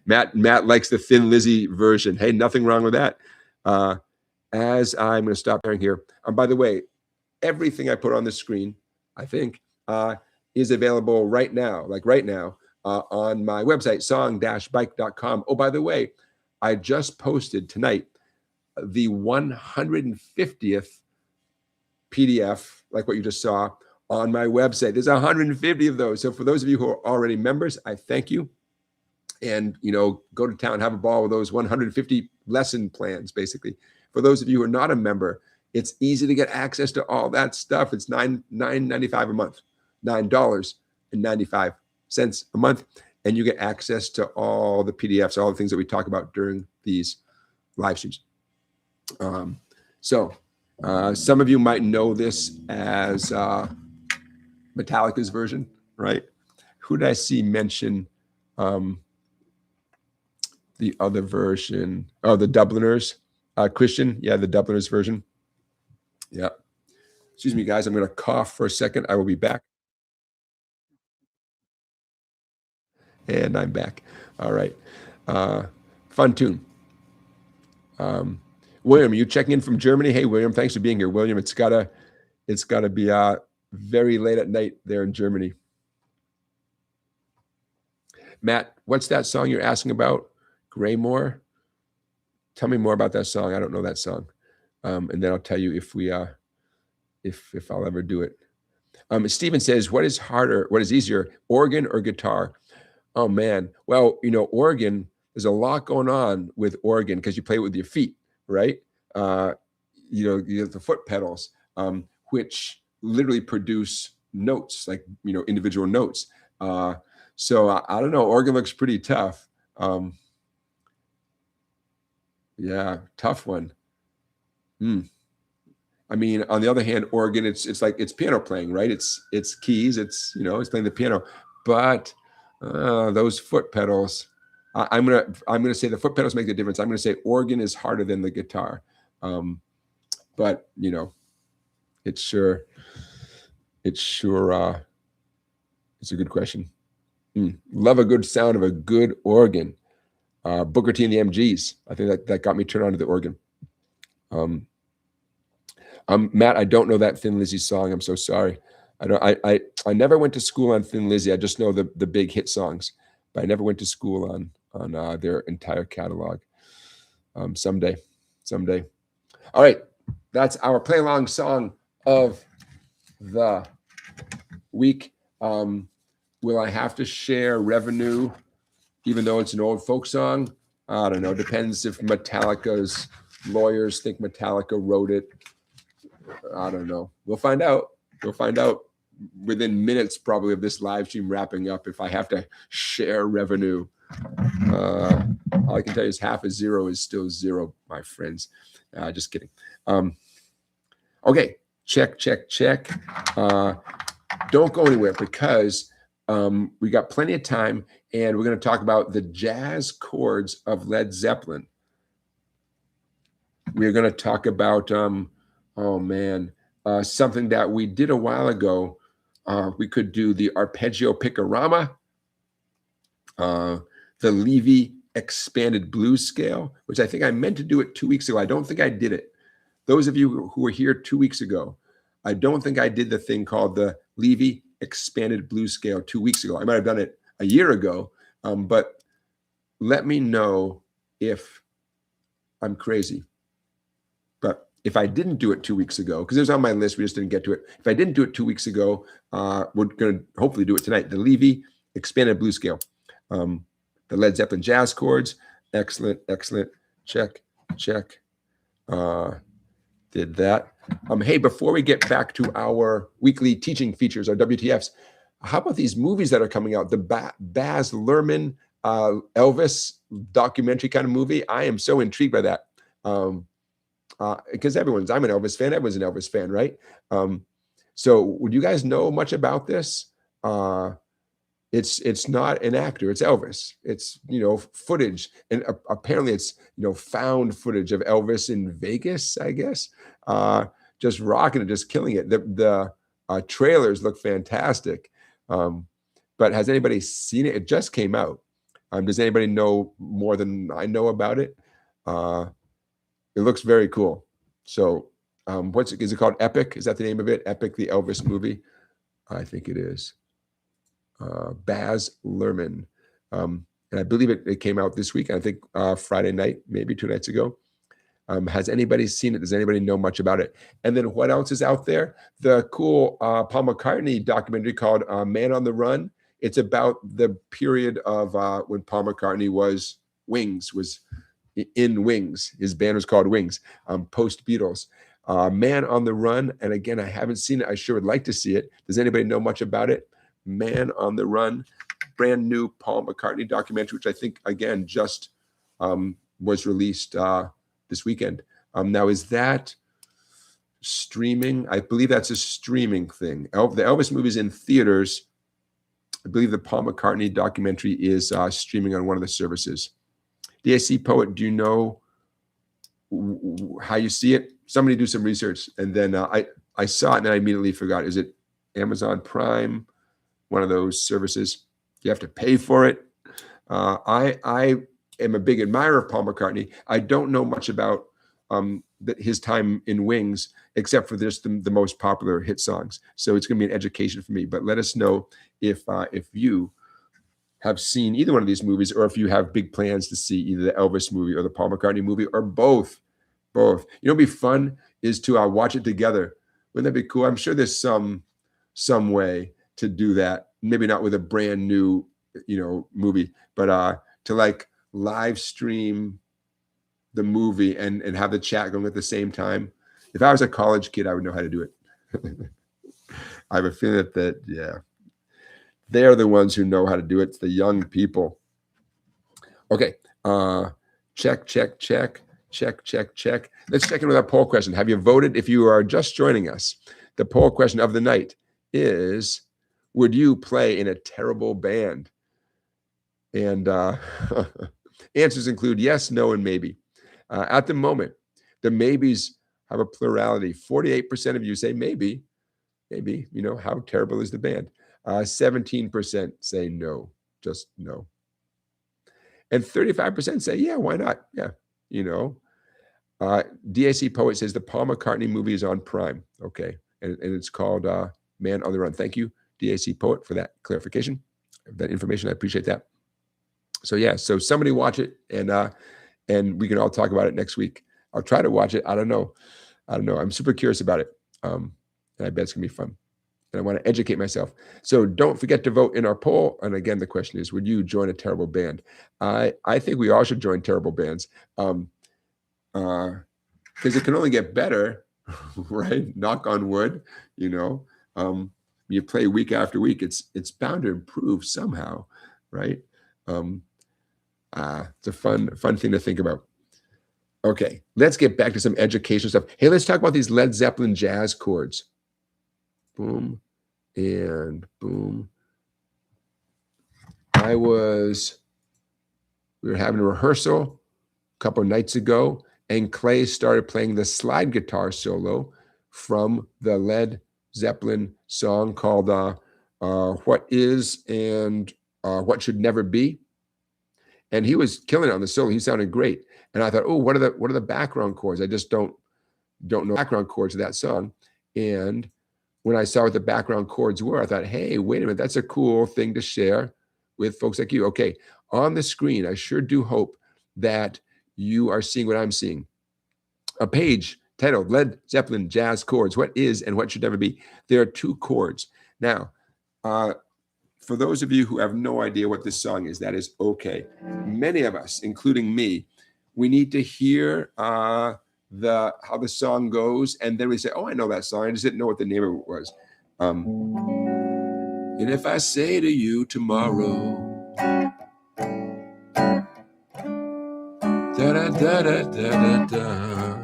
Matt likes the Thin Lizzy version. Hey, nothing wrong with that. As I'm going to stop sharing here. By the way, everything I put on the screen, I think, is available right now, on my website, song-bike.com. Oh, by the way, I just posted tonight the 150th PDF, like what you just saw, on my website. There's 150 of those. So for those of you who are already members, I thank you. And, you know, go to town, have a ball with those 150 lesson plans, basically. For those of you who are not a member, it's easy to get access to all that stuff. It's $9.95 a month, $9.95 a month. And you get access to all the PDFs, all the things that we talk about during these live streams. Some of you might know this as Metallica's version, right? Who did I see mention the other version? Oh, the Dubliners. Christian, yeah, the Dubliners version. Yeah. Excuse me, guys. I'm going to cough for a second. I will be back. And I'm back. All right. Fun tune. William, are you checking in from Germany? Hey, William, thanks for being here. William, it's gotta be very late at night there in Germany. Matt, what's that song you're asking about? Graymore? Tell me more about that song. I don't know that song. And then I'll tell you if I'll ever do it. Steven says, what is harder? What is easier, organ or guitar? Oh man. Well, you know, organ, there's a lot going on with organ because you play it with your feet, right? You have the foot pedals, which literally produce notes, like, you know, individual notes. So I don't know. Organ looks pretty tough. Yeah, tough one. I mean, on the other hand, organ, it's like it's piano playing, right? It's keys. It's, you know, it's playing the piano, but those foot pedals, I'm gonna say the foot pedals make the difference. I'm gonna say organ is harder than the guitar, but you know, it's a good question. Love a good sound of a good organ. Booker T and the MGs. I think that got me turned on to the organ. Matt, I don't know that Thin Lizzy song. I'm so sorry. I never went to school on Thin Lizzy. I just know the big hit songs, but I never went to school on their entire catalog. Someday. All right, that's our play along song of the week. Will I have to share revenue, even though it's an old folk song? I don't know. Depends if Metallica's lawyers think Metallica wrote it. I don't know. We'll find out. Within minutes, probably, of this live stream wrapping up, if I have to share revenue. All I can tell you is half a zero is still zero, my friends. Just kidding. Okay, check. Don't go anywhere, because we got plenty of time, and we're going to talk about the jazz chords of Led Zeppelin. We're going to talk about, something that we did a while ago. We could do the arpeggio pickorama, the Levy expanded blues scale, which I think I meant to do it 2 weeks ago. I don't think I did it. Those of you who were here 2 weeks ago, I don't think I did the thing called the Levy expanded blues scale 2 weeks ago. I might have done it a year ago, but let me know if I'm crazy. But if I didn't do it 2 weeks ago, because it was on my list, we just didn't get to it. If I didn't do it 2 weeks ago, we're going to hopefully do it tonight. The Levy expanded blues scale, the Led Zeppelin jazz chords. Excellent. Check. Did that. Hey, before we get back to our weekly teaching features, our WTFs, how about these movies that are coming out? The Baz Luhrmann Elvis documentary kind of movie. I am so intrigued by that. Because I'm an Elvis fan. Everyone's an Elvis fan, right? So would you guys know much about this? It's not an actor. It's Elvis. It's, footage. And apparently it's, found footage of Elvis in Vegas, I guess. Just rocking it, just killing it. The trailers look fantastic. But has anybody seen it? It just came out. Does anybody know more than I know about it? It looks very cool. So is it called Epic? Is that the name of it? Epic, the Elvis movie? I think it is. Baz Luhrmann. And I believe it came out this week. I think Friday night, maybe 2 nights ago. Has anybody seen it? Does anybody know much about it? And then what else is out there? The cool Paul McCartney documentary called Man on the Run. It's about the period of when Paul McCartney was in Wings. His band was called Wings, post Beatles. Man on the Run. And again, I haven't seen it. I sure would like to see it. Does anybody know much about it? Man on the Run, brand new Paul McCartney documentary, which I think, again, just was released this weekend. Now, is that streaming? I believe that's a streaming thing. The Elvis movie's in theaters. I believe the Paul McCartney documentary is streaming on one of the services. DAC Poet, do you know how you see it? Somebody do some research. And then I saw it and I immediately forgot. Is it Amazon Prime? One of those services? You have to pay for it. I am a big admirer of Paul McCartney. I don't know much about his time in Wings, except for just the most popular hit songs. So it's going to be an education for me. But let us know if you have seen either one of these movies, or if you have big plans to see either the Elvis movie or the Paul McCartney movie, or both. What'd be fun is to watch it together. Wouldn't that be cool? I'm sure there's some way to do that. Maybe not with a brand new, movie, but to live stream the movie and have the chat going at the same time. If I was a college kid, I would know how to do it. I have a feeling that they're the ones who know how to do it. It's the young people. Okay. Check. Let's check in with our poll question. Have you voted? If you are just joining us, the poll question of the night is, would you play in a terrible band? And answers include yes, no, and maybe. At the moment, the maybes have a plurality. 48% of you say maybe, maybe, you know, how terrible is the band? 17% say no, just no. And 35% say, yeah, why not? Yeah, you know. DAC Poet says the Paul McCartney movie is on Prime. Okay. And it's called Man on the Run. Thank you, DAC Poet, for that clarification, that information. I appreciate that. So yeah, so somebody watch it, and we can all talk about it next week. I'll try to watch it. I don't know. I'm super curious about it. And I bet it's gonna be fun. And I want to educate myself. So don't forget to vote in our poll. And again, the question is, would you join a terrible band? I think we all should join terrible bands. Because it can only get better, right? Knock on wood, you know. You play week after week, it's bound to improve somehow, right? It's a fun thing to think about. Okay, let's get back to some educational stuff. Hey, let's talk about these Led Zeppelin jazz chords. Boom and boom. We were having a rehearsal a couple of nights ago, and Clay started playing the slide guitar solo from the Led Zeppelin song called What Is and What Should Never Be. And he was killing it on the solo. He sounded great. And I thought, oh, what are the background chords? I just don't know background chords of that song. And when I saw what the background chords were, I thought, hey, wait a minute, that's a cool thing to share with folks like you. Okay, on the screen, I sure do hope that you are seeing what I'm seeing. A page titled Led Zeppelin Jazz Chords, What Is and What Should Never Be. There are 2 chords. Now, for those of you who have no idea what this song is, that is okay. Many of us, including me, we need to hear how the song goes, and then we say, oh, I know that song. I just didn't know what the name of it was. And if I say to you tomorrow, da-da-da-da-da-da-da,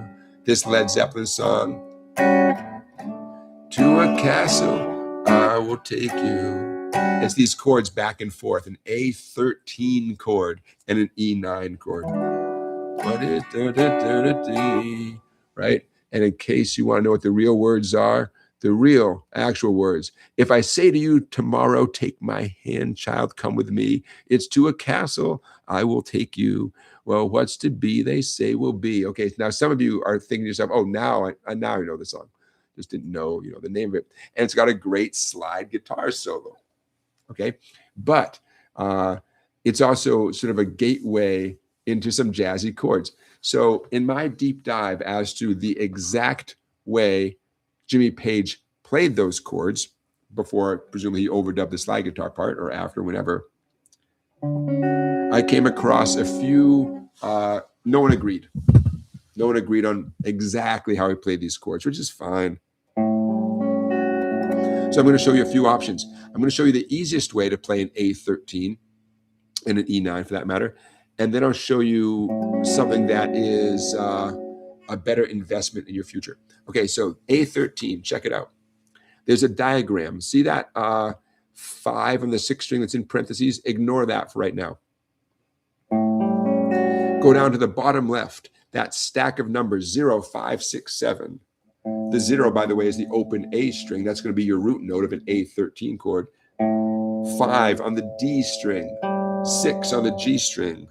this Led Zeppelin song, to a castle I will take you. It's these chords back and forth, an A13 chord and an E9 chord. What is da-da-da-da-da, right? And in case you want to know what the real words are, the real actual words. If I say to you tomorrow, take my hand, child, come with me. It's to a castle I will take you. Well, what's to be, they say will be. Okay, now some of you are thinking to yourself, oh, now I know the song. Just didn't know, the name of it. And it's got a great slide guitar solo. Okay, but it's also sort of a gateway into some jazzy chords. So in my deep dive as to the exact way Jimmy Page played those chords before, presumably, he overdubbed the slide guitar part, or after, whenever, I came across a few, no one agreed. No one agreed on exactly how he played these chords, which is fine. So I'm going to show you a few options. I'm going to show you the easiest way to play an A13 and an E9 for that matter. And then I'll show you something that is a better investment in your future. Okay, so A13, check it out. There's a diagram. See that 5 on the 6th string that's in parentheses? Ignore that for right now. Go down to the bottom left, that stack of numbers, 0, 5, 6, 7. The 0, by the way, is the open A string. That's going to be your root note of an A13 chord. 5 on the D string, 6 on the G string,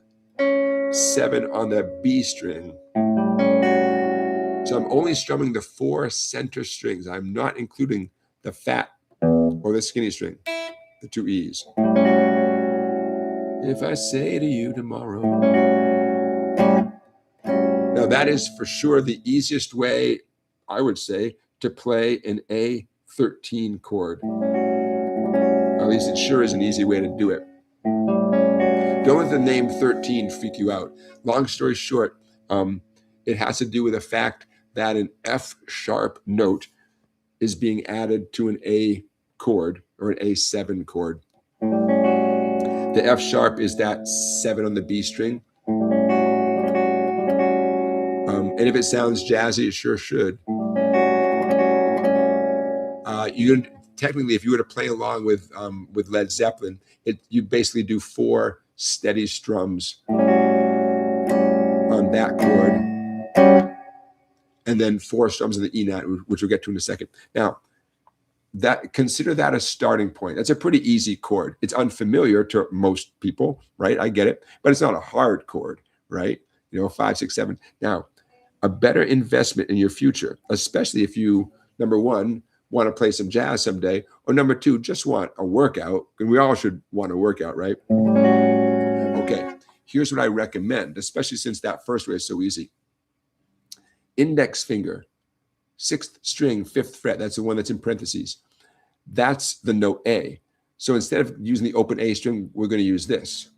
7 on the B string. So I'm only strumming the 4 center strings. I'm not including the fat or the skinny string, the 2 E's. If I say to you tomorrow. Now that is for sure the easiest way, I would say, to play an A13 chord. At least it sure is an easy way to do it. Don't let the name 13 freak you out. Long story short, it has to do with the fact that an F sharp note is being added to an A chord or an A7 chord. The F sharp is that 7 on the B string. And if it sounds jazzy, it sure should. Technically, if you were to play along with Led Zeppelin, you basically do 4 steady strums on that chord, and then 4 strums on the E9, which we'll get to in a second. Now, consider that a starting point. That's a pretty easy chord. It's unfamiliar to most people, right? I get it, but it's not a hard chord, right? 5, 6, 7. Now, a better investment in your future, especially if you, number one, want to play some jazz someday, or number two, just want a workout, and we all should want a workout, right? Okay, here's what I recommend, especially since that first way is so easy. Index finger, 6th string, 5th fret, that's the one that's in parentheses. That's the note A. So instead of using the open A string, we're going to use this.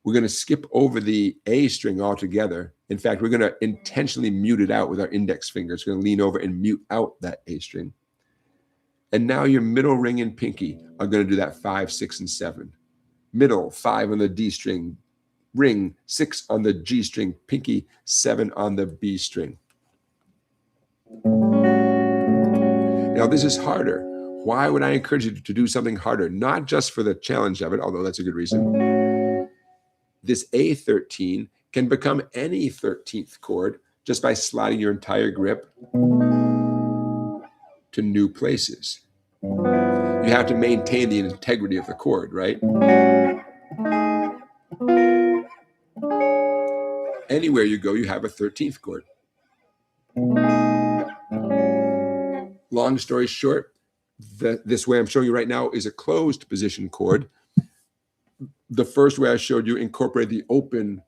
We're going to skip over the A string altogether. In fact, we're going to intentionally mute it out with our index finger. It's going to lean over and mute out that A string. And now your middle ring and pinky are going to do that 5, 6, and 7. Middle, 5 on the D string. Ring, 6 on the G string. Pinky, 7 on the B string. Now, this is harder. Why would I encourage you to do something harder? Not just for the challenge of it, although that's a good reason. This A13 can become any 13th chord just by sliding your entire grip to new places. You have to maintain the integrity of the chord, right? Anywhere you go, you have a 13th chord. Long story short, this way I'm showing you right now is a closed position chord. The first way I showed you incorporated the open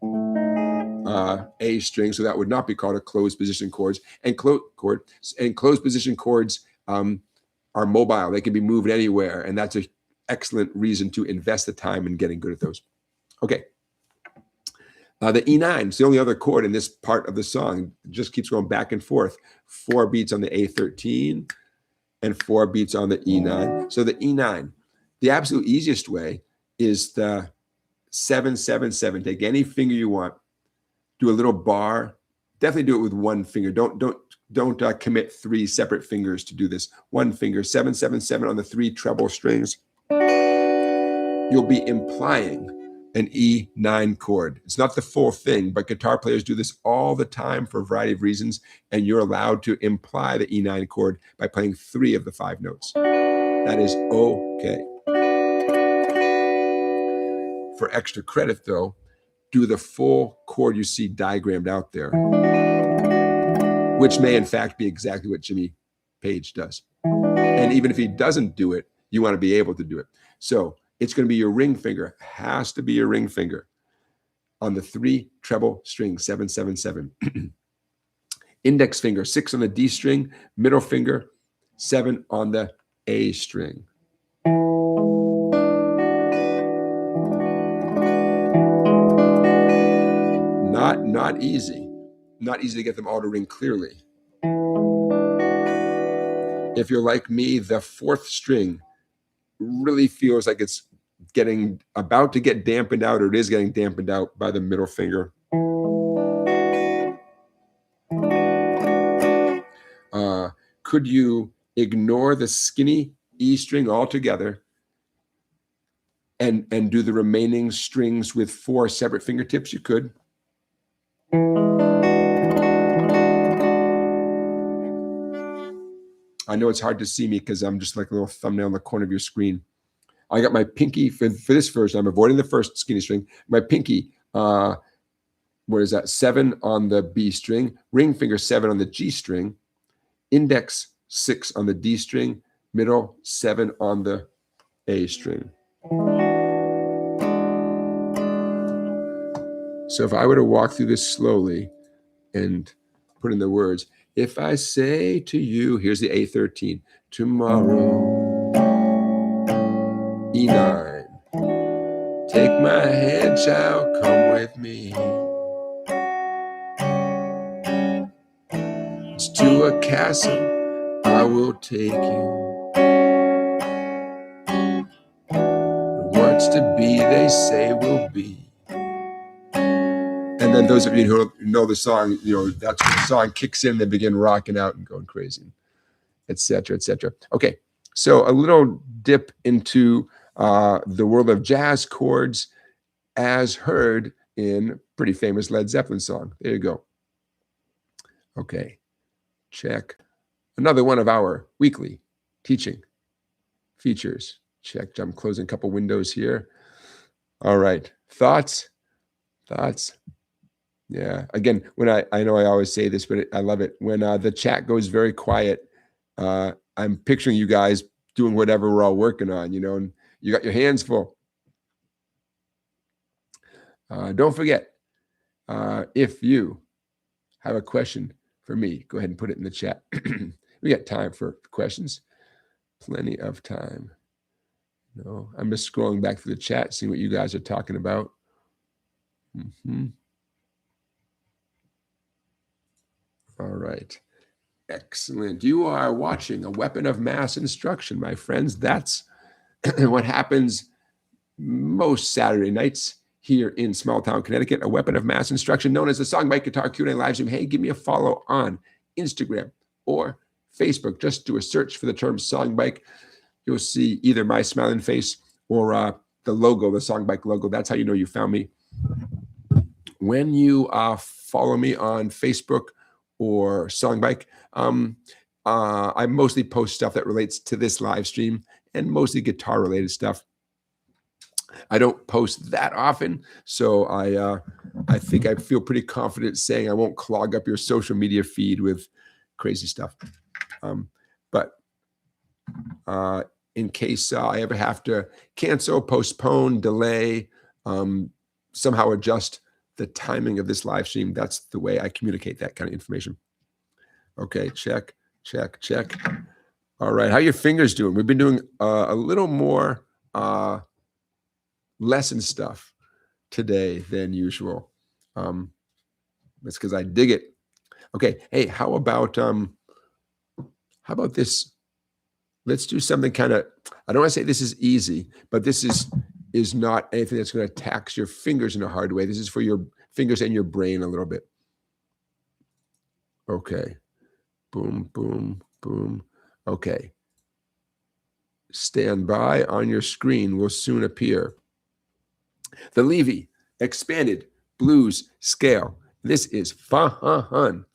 A string, so that would not be called a closed position chords. And closed position chords are mobile. They can be moved anywhere, and that's an excellent reason to invest the time in getting good at those. Okay. The E9 is the only other chord in this part of the song. It just keeps going back and forth. 4 beats on the A13 and 4 beats on the E9. So the E9, the absolute easiest way is the 7, 7, 7. Take any finger you want, do a little bar. Definitely do it with one finger. Don't commit 3 separate fingers to do this. One finger, 7, 7, 7 on the 3 treble strings. You'll be implying an E9 chord. It's not the full thing, but guitar players do this all the time for a variety of reasons, and you're allowed to imply the E9 chord by playing 3 of the 5 notes. That is okay. For extra credit, though, do the full chord you see diagrammed out there, which may in fact be exactly what Jimmy Page does. And even if he doesn't do it, you want to be able to do it. So it's going to be your ring finger, has to be your ring finger on the 3 treble string, 7, 7, 7. Index finger, 6 on the D string, middle finger, 7 on the A string. Not easy. Not easy to get them all to ring clearly. If you're like me, the 4th string really feels like it's about to get dampened out, or it is getting dampened out by the middle finger. Could you ignore the skinny E string altogether and do the remaining strings with 4 separate fingertips? You could. I know it's hard to see me because I'm just like a little thumbnail in the corner of your screen. I got my pinky for this version. I'm avoiding the first skinny string. My pinky, what is that? 7 on the B string, ring finger 7 on the G string, index 6 on the D string, middle 7 on the A string. So if I were to walk through this slowly and put in the words, if I say to you, here's the A13, tomorrow, E9, take my hand, child, come with me. It's to a castle I will take you. What's to be, they say will be. And then those of you who know the song, that's when the song kicks in, they begin rocking out and going crazy, et cetera, et cetera. Okay, so a little dip into the world of jazz chords. as heard in pretty famous Led Zeppelin song. There you go. Okay, check. Another one of our weekly teaching features. Check. I'm closing a couple windows here. All right. Thoughts? Yeah. Again, when I know I always say this, but I love it. When the chat goes very quiet, I'm picturing you guys doing whatever we're all working on, and you got your hands full. Don't forget, if you have a question for me, go ahead and put it in the chat. We got time for questions. Plenty of time. No, I'm just scrolling back through the chat, seeing what you guys are talking about. All right. Excellent. You are watching A Weapon of Mass Instruction, my friends. That's what happens most Saturday nights here in small town Connecticut. A Weapon of Mass Instruction known as the SongBike Guitar Q&A Livestream. Hey, give me a follow on Instagram or Facebook. Just do a search for the term SongBike. You'll see either my smiling face or the logo, the SongBike logo. That's how you know you found me. When you follow me on Facebook or SongBike, I mostly post stuff that relates to this live stream and mostly guitar related stuff. I don't post that often, so I think I feel pretty confident saying I won't clog up your social media feed with crazy stuff. But in case I ever have to cancel, postpone, delay, somehow adjust the timing of this live stream, that's the way I communicate that kind of information. Okay, check. All right, how are your fingers doing? We've been doing a little more lesson stuff today than usual. That's because I dig it. Okay, hey, how about this? Let's do something kind of, I don't want to say this is easy, but this is not anything that's going to tax your fingers in a hard way. This is for your fingers and your brain a little bit. Okay. Boom, boom, boom. Okay. Stand by. On your screen will soon appear the Levy Expanded Blues Scale. This is fun.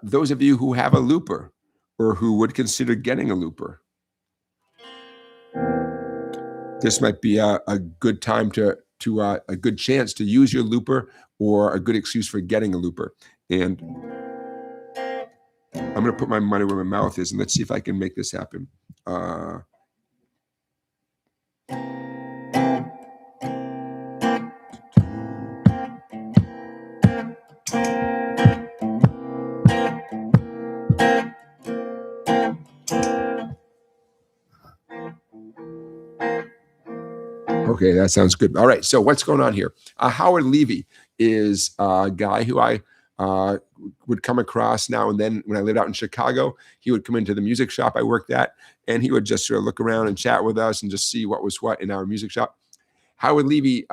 Those of you who have a looper or who would consider getting a looper, this might be a good time to a good chance to use your looper or a good excuse for getting a looper. And I'm going to put my money where my mouth is, and let's see if I can make this happen. Okay, that sounds good. All right, so what's going on here? Howard Levy is a guy who I would come across now and then when I lived out in Chicago. He would come into the music shop I worked at, and he would just sort of look around and chat with us and just see what was what in our music shop. Howard Levy,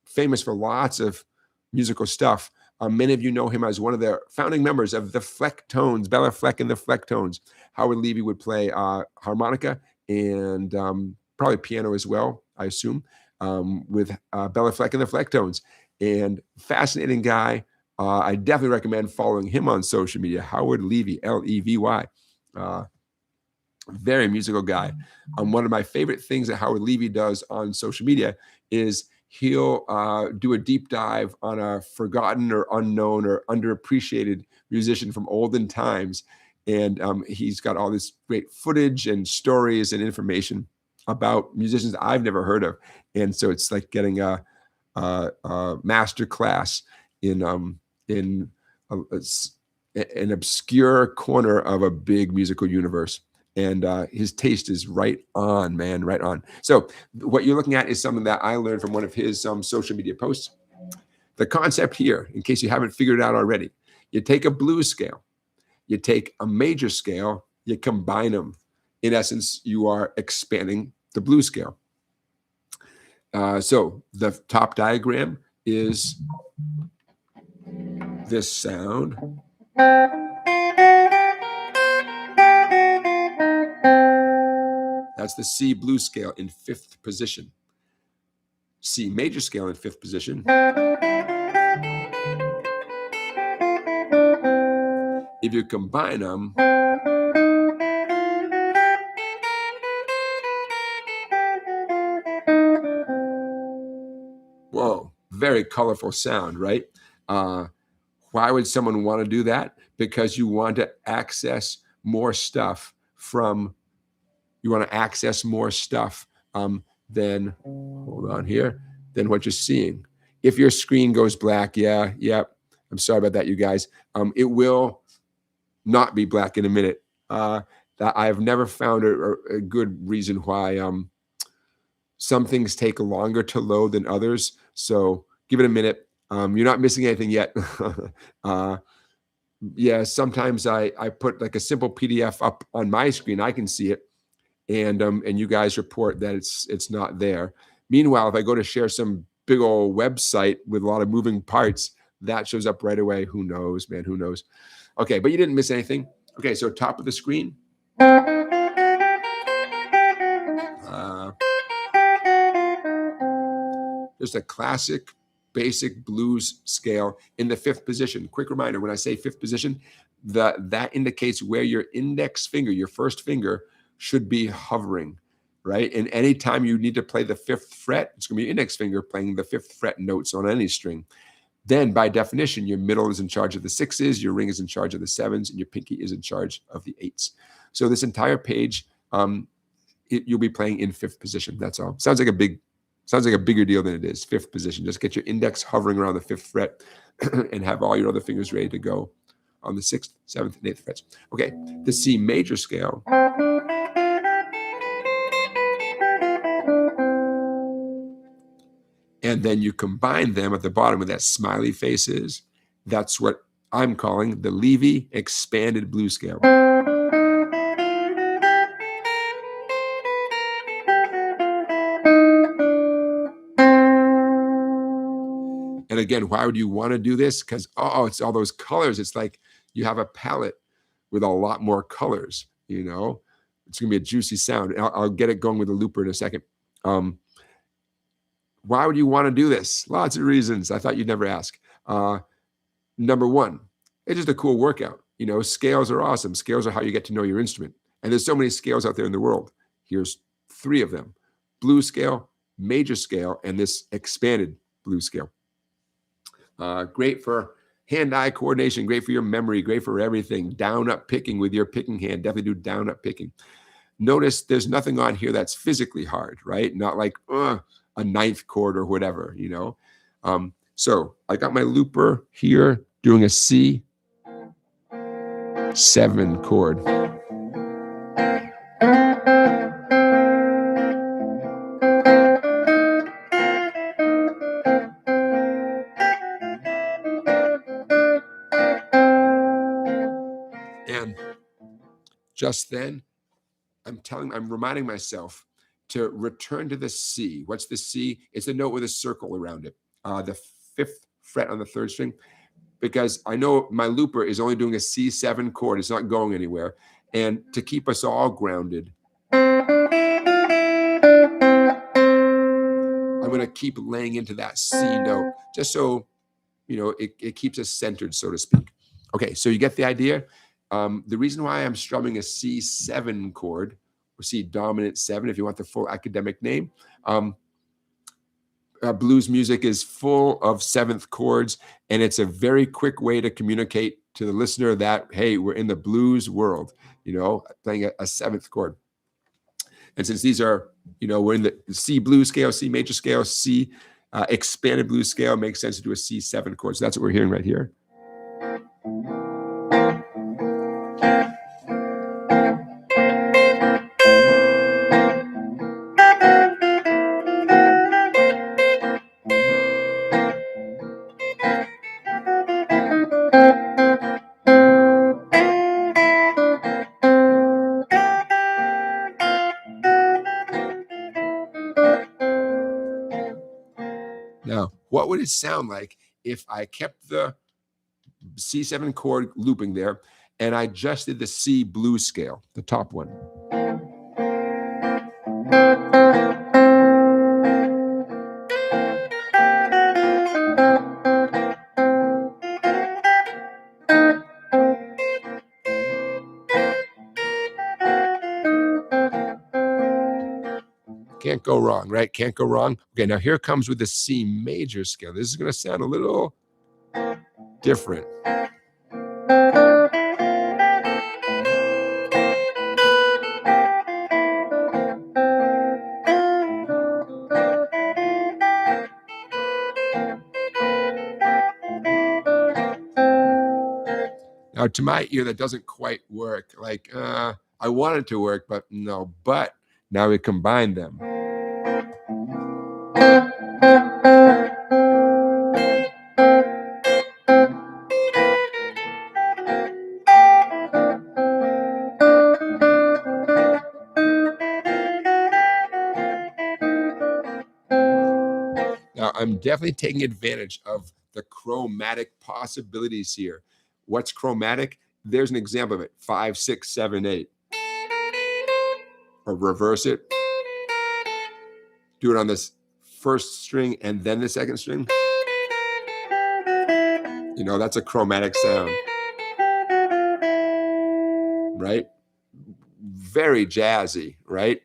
famous for lots of musical stuff. Many of you know him as one of the founding members of the Flecktones, Bella Fleck and the Flecktones. Howard Levy would play harmonica and probably piano as well, I assume, with Bella Fleck and the Flecktones. And fascinating guy. I definitely recommend following him on social media. Howard Levy, Levy. Very musical guy. One of my favorite things that Howard Levy does on social media is he'll do a deep dive on a forgotten or unknown or underappreciated musician from olden times. And he's got all this great footage and stories and information about musicians I've never heard of. And so it's like getting a master class in an obscure corner of a big musical universe. And his taste is right on, man, right on. So what you're looking at is something that I learned from one of his social media posts. The concept here, in case you haven't figured it out already, you take a blues scale, you take a major scale, you combine them. In essence, you are expanding the blues scale. So the top diagram is this sound. That's the C blues scale in 5th position. C major scale in 5th position. If you combine them, whoa, very colorful sound, right? Why would someone want to do that? Because you want to access more stuff than, hold on here, than what you're seeing. If your screen goes black, I'm sorry about that, you guys. It will not be black in a minute. I've never found a good reason why some things take longer to load than others. So give it a minute. You're not missing anything yet. Yeah, sometimes I put like a simple PDF up on my screen. I can see it, and you guys report that it's not there. Meanwhile, if I go to share some big old website with a lot of moving parts, that shows up right away. Who knows, man? Who knows? Okay, but you didn't miss anything. Okay, so top of the screen. Just a classic, basic blues scale in the 5th position. Quick reminder, when I say 5th position, that indicates where your index finger, your first finger, should be hovering, right? And anytime you need to play the 5th fret, it's going to be your index finger playing the 5th fret notes on any string. Then, by definition, your middle is in charge of the 6s, your ring is in charge of the 7s, and your pinky is in charge of the 8s. So this entire page, you'll be playing in 5th position. That's all. Sounds like a bigger deal than it is. 5th position. Just get your index hovering around the 5th fret and have all your other fingers ready to go on the 6th, 7th, and 8th frets. Okay, the C major scale. And then you combine them at the bottom with that smiley face is. That's what I'm calling the Levy expanded blues scale. And again, why would you want to do this? Because, it's all those colors. It's like you have a palette with a lot more colors, you know? It's going to be a juicy sound. I'll get it going with the looper in a second. Why would you want to do this? Lots of reasons. I thought you'd never ask. Number one, it's just a cool workout. You know, scales are awesome. Scales are how you get to know your instrument. And there's so many scales out there in the world. Here's 3 of them: blues scale, major scale, and this expanded blues scale. Great for hand-eye coordination, great for your memory, great for everything. Down-up picking with your picking hand. Definitely do down-up picking. Notice there's nothing on here that's physically hard, right? Not like a 9th chord or whatever, you know? So I got my looper here doing a C7 chord. And just then, I'm reminding myself to return to the C. What's the C? It's a note with a circle around it. The 5th fret on the 3rd string, because I know my looper is only doing a C7 chord. It's not going anywhere. And to keep us all grounded, I'm going to keep laying into that C note, just so, you know, it keeps us centered, so to speak. Okay, so you get the idea? The reason why I'm strumming a C7 chord, or C dominant 7, if you want the full academic name, blues music is full of 7th chords, and it's a very quick way to communicate to the listener that, hey, we're in the blues world, you know, playing a 7th chord. And since these are, you know, we're in the C blues scale, C major scale, C expanded blues scale, it makes sense to do a C7 chord. So that's what we're hearing right here. Now, what would it sound like if I kept the C7 chord looping there and I just did the C blues scale, the top one? go wrong, right? Can't go wrong. Okay, now here comes with the C major scale. This is going to sound a little different. Now, to my ear, that doesn't quite work. Like, I want it to work, but no. But now we combine them. Now, I'm definitely taking advantage of the chromatic possibilities here. What's chromatic? There's an example of it. 5, 6, 7, 8. Or reverse it. Do it on this first string and then the second string. You know, that's a chromatic sound. Right? Very jazzy, right?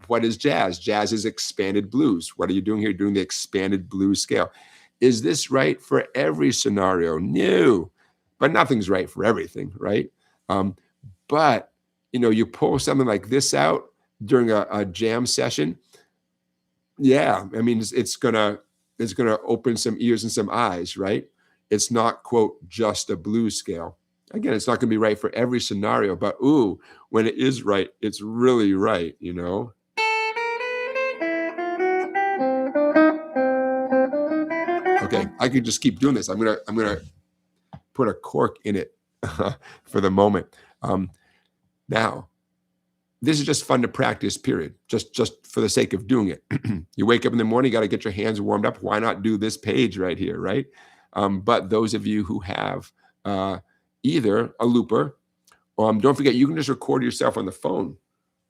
What is jazz? Jazz is expanded blues. What are you doing here? You're doing the expanded blues scale. Is this right for every scenario? No, but nothing's right for everything, right? But, you know, you pull something like this out during a jam session. Yeah, I mean, it's gonna open some ears and some eyes, right? It's not, quote, just a blues scale. Again, it's not going to be right for every scenario, but ooh, when it is right, it's really right, you know? Okay, I could just keep doing this. I'm gonna put a cork in it for the moment. Now, this is just fun to practice, period. Just for the sake of doing it. You wake up in the morning, you got to get your hands warmed up. Why not do this page right here, right? But those of you who have either a looper, don't forget, you can just record yourself on the phone.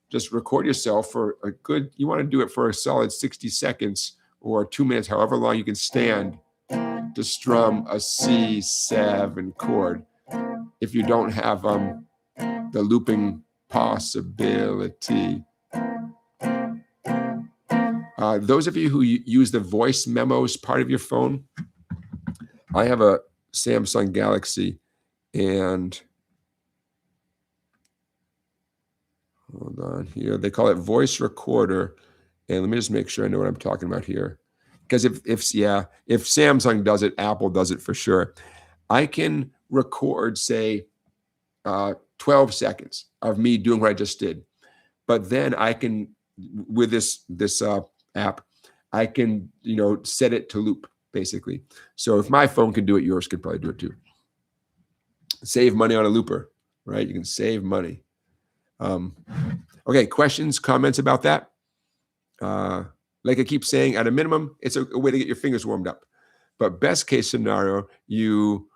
Just record yourself for a good, you want to do it for a solid 60 seconds or 2 minutes, however long you can stand to strum a C7 chord. If you don't have the looping possibility. Those of you who use the voice memos part of your phone, I have a Samsung Galaxy, and hold on here. They call it voice recorder. And let me just make sure I know what I'm talking about here. Because if Samsung does it, Apple does it for sure. I can record, say, 12 seconds of me doing what I just did. But then I can, with this app, I can, you know, set it to loop, basically. So if my phone can do it, yours could probably do it too. Save money on a looper, right? You can save money. Okay, questions, comments about that? Like I keep saying, at a minimum, it's a way to get your fingers warmed up. But best case scenario, you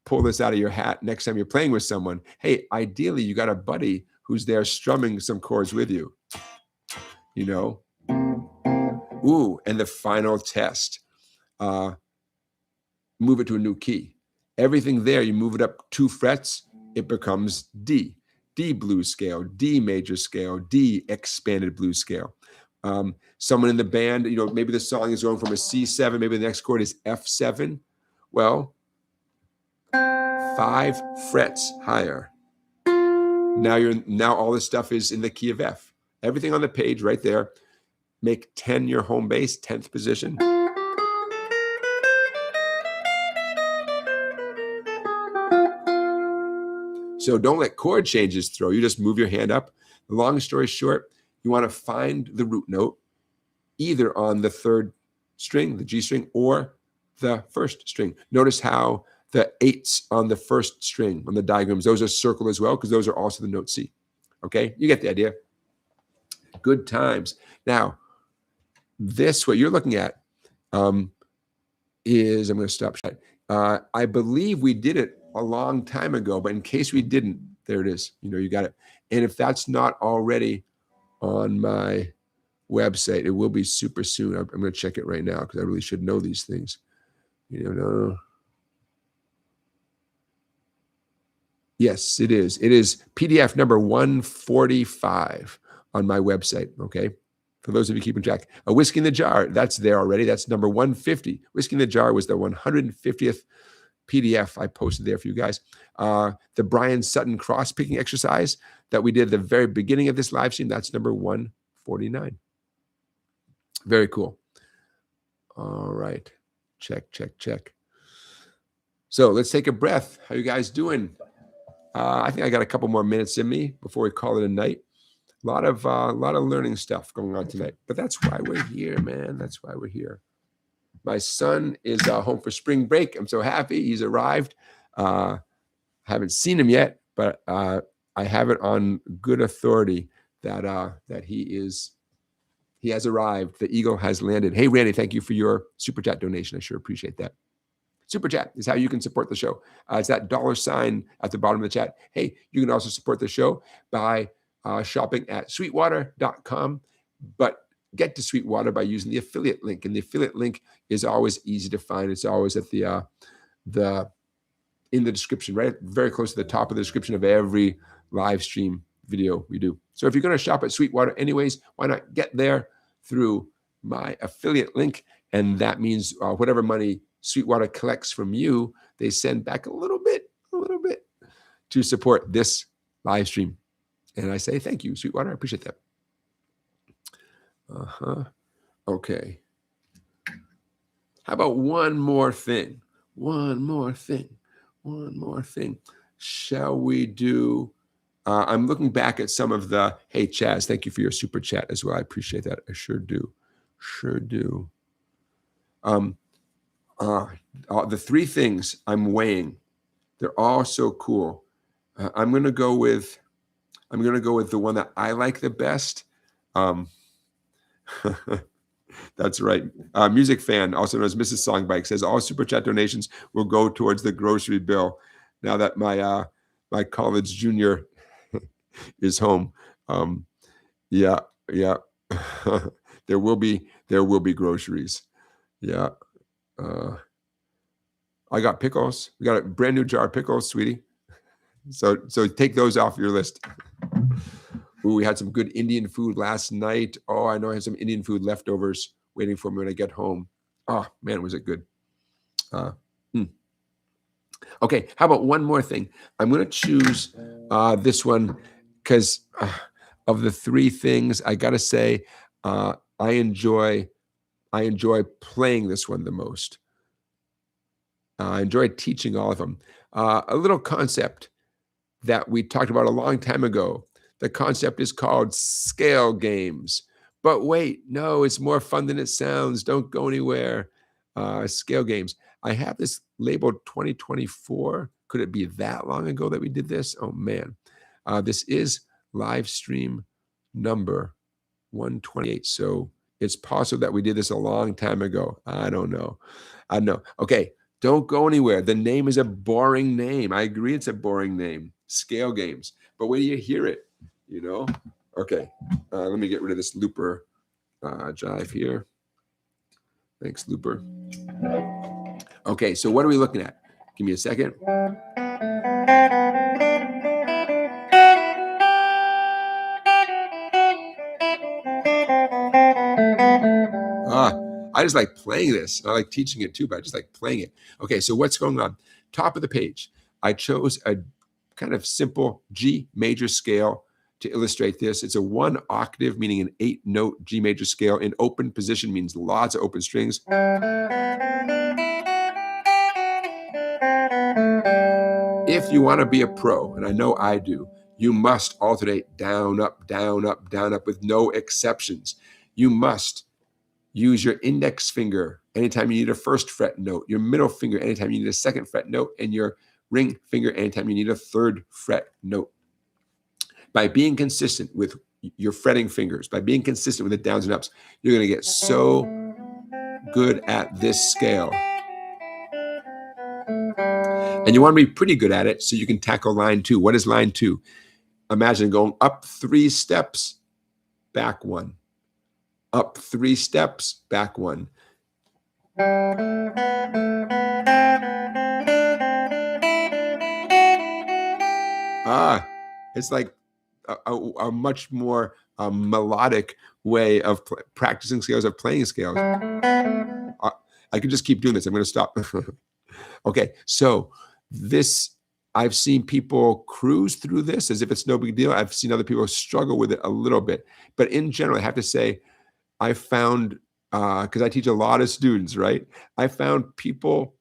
pull this out of your hat next time you're playing with someone. Hey, ideally, you got a buddy who's there strumming some chords with you. You know? Ooh, and the final test. Move it to a new key. Everything there, you move it up 2 frets, it becomes D. D blues scale, D major scale, D expanded blues scale. Someone in the band, you know, maybe the song is going from a C7, maybe the next chord is F7. Well, 5 frets higher. Now all this stuff is in the key of F. Everything on the page right there. Make 10 your home base, 10th position. So don't let chord changes throw you. Just move your hand up. Long story short, you want to find the root note either on the 3rd string, the G string, or the 1st string. Notice how the 8s on the 1st string on the diagrams, those are circled as well because those are also the note C. Okay, you get the idea. Good times. Now, this, what you're looking at, is, I'm going to stop. I believe we did it a long time ago, but in case we didn't, there it is. You know, you got it. And if that's not already on my website, it will be super soon. I'm going to check it right now because I really should know these things. You know. Yes, it is. It is PDF number 145 on my website. Okay. For those of you keeping track, a Whiskey in the Jar, that's there already. That's number 150. Whiskey in the Jar was the 150th PDF I posted there for you guys. The Bryan Sutton cross-picking exercise that we did at the very beginning of this live stream, that's number 149. Very cool. All right. Check, check, check. So let's take a breath. How you guys doing? I think I got a couple more minutes in me before we call it a night. A lot of learning stuff going on tonight. But that's why we're here, man. That's why we're here. My son is home for spring break. I'm so happy he's arrived. Haven't seen him yet, but I have it on good authority that he has arrived. The eagle has landed. Hey, Randy, thank you for your super chat donation. I sure appreciate that. Super chat is how you can support the show. It's that $ at the bottom of the chat. Hey, you can also support the show by shopping at sweetwater.com, but get to Sweetwater by using the affiliate link. And the affiliate link is always easy to find. It's always at in the description, right? Very close to the top of the description of every live stream video we do. So if you're going to shop at Sweetwater anyways, why not get there through my affiliate link? And that means whatever money Sweetwater collects from you, they send back a little bit to support this live stream. And I say, thank you, Sweetwater. I appreciate that. Okay. How about one more thing? One more thing. Shall we do? I'm looking back at some of the, hey, Chaz, thank you for your super chat as well. I appreciate that. I sure do. The three things I'm weighing, they're all so cool. I'm gonna go with the one that I like the best. That's right. Music fan, also known as Mrs. Songbike, says all super chat donations will go towards the grocery bill. Now that my college junior is home, yeah. there will be groceries. Yeah. I got pickles. We got a brand new jar of pickles, sweetie. So take those off your list. Ooh, we had some good Indian food last night. Oh, I know I had some Indian food leftovers waiting for me when I get home. Oh, man, was it good. Okay, how about one more thing? I'm going to choose this one because of the three things, I got to say, I enjoy playing this one the most. I enjoy teaching all of them. A little concept that we talked about a long time ago. The concept is called scale games. But wait, no, it's more fun than it sounds. Don't go anywhere. Scale games. I have this labeled 2024. Could it be that long ago that we did this? Oh, man. This is live stream number 128. So it's possible that we did this a long time ago. I don't know. Okay, don't go anywhere. The name is a boring name. I agree it's a boring name. Scale games. But when you hear it, you know? Okay, let me get rid of this looper jive here. Thanks, looper. Okay, so what are we looking at? Give me a second. I just like playing this. I like teaching it too, but I just like playing it. Okay, so what's going on? Top of the page, I chose a kind of simple G major scale to illustrate this. It's a 1 octave, meaning an 8-note G major scale. In open position means lots of open strings. If you want to be a pro, and I know I do, you must alternate down, up, down, up, down, up with no exceptions. You must use your index finger anytime you need a first fret note, your middle finger anytime you need a second fret note, and your ring finger anytime you need a third fret note. By being consistent with your fretting fingers, by being consistent with the downs and ups, you're going to get so good at this scale. And you want to be pretty good at it so you can tackle line 2. What is line 2? Imagine going up 3 steps, back 1. Up 3 steps, back 1. It's like a much more melodic way of practicing scales, of playing scales. I could just keep doing this. I'm going to stop. Okay, so this, I've seen people cruise through this as if it's no big deal. I've seen other people struggle with it a little bit. But in general, I have to say, I found, because I teach a lot of students, right? I found people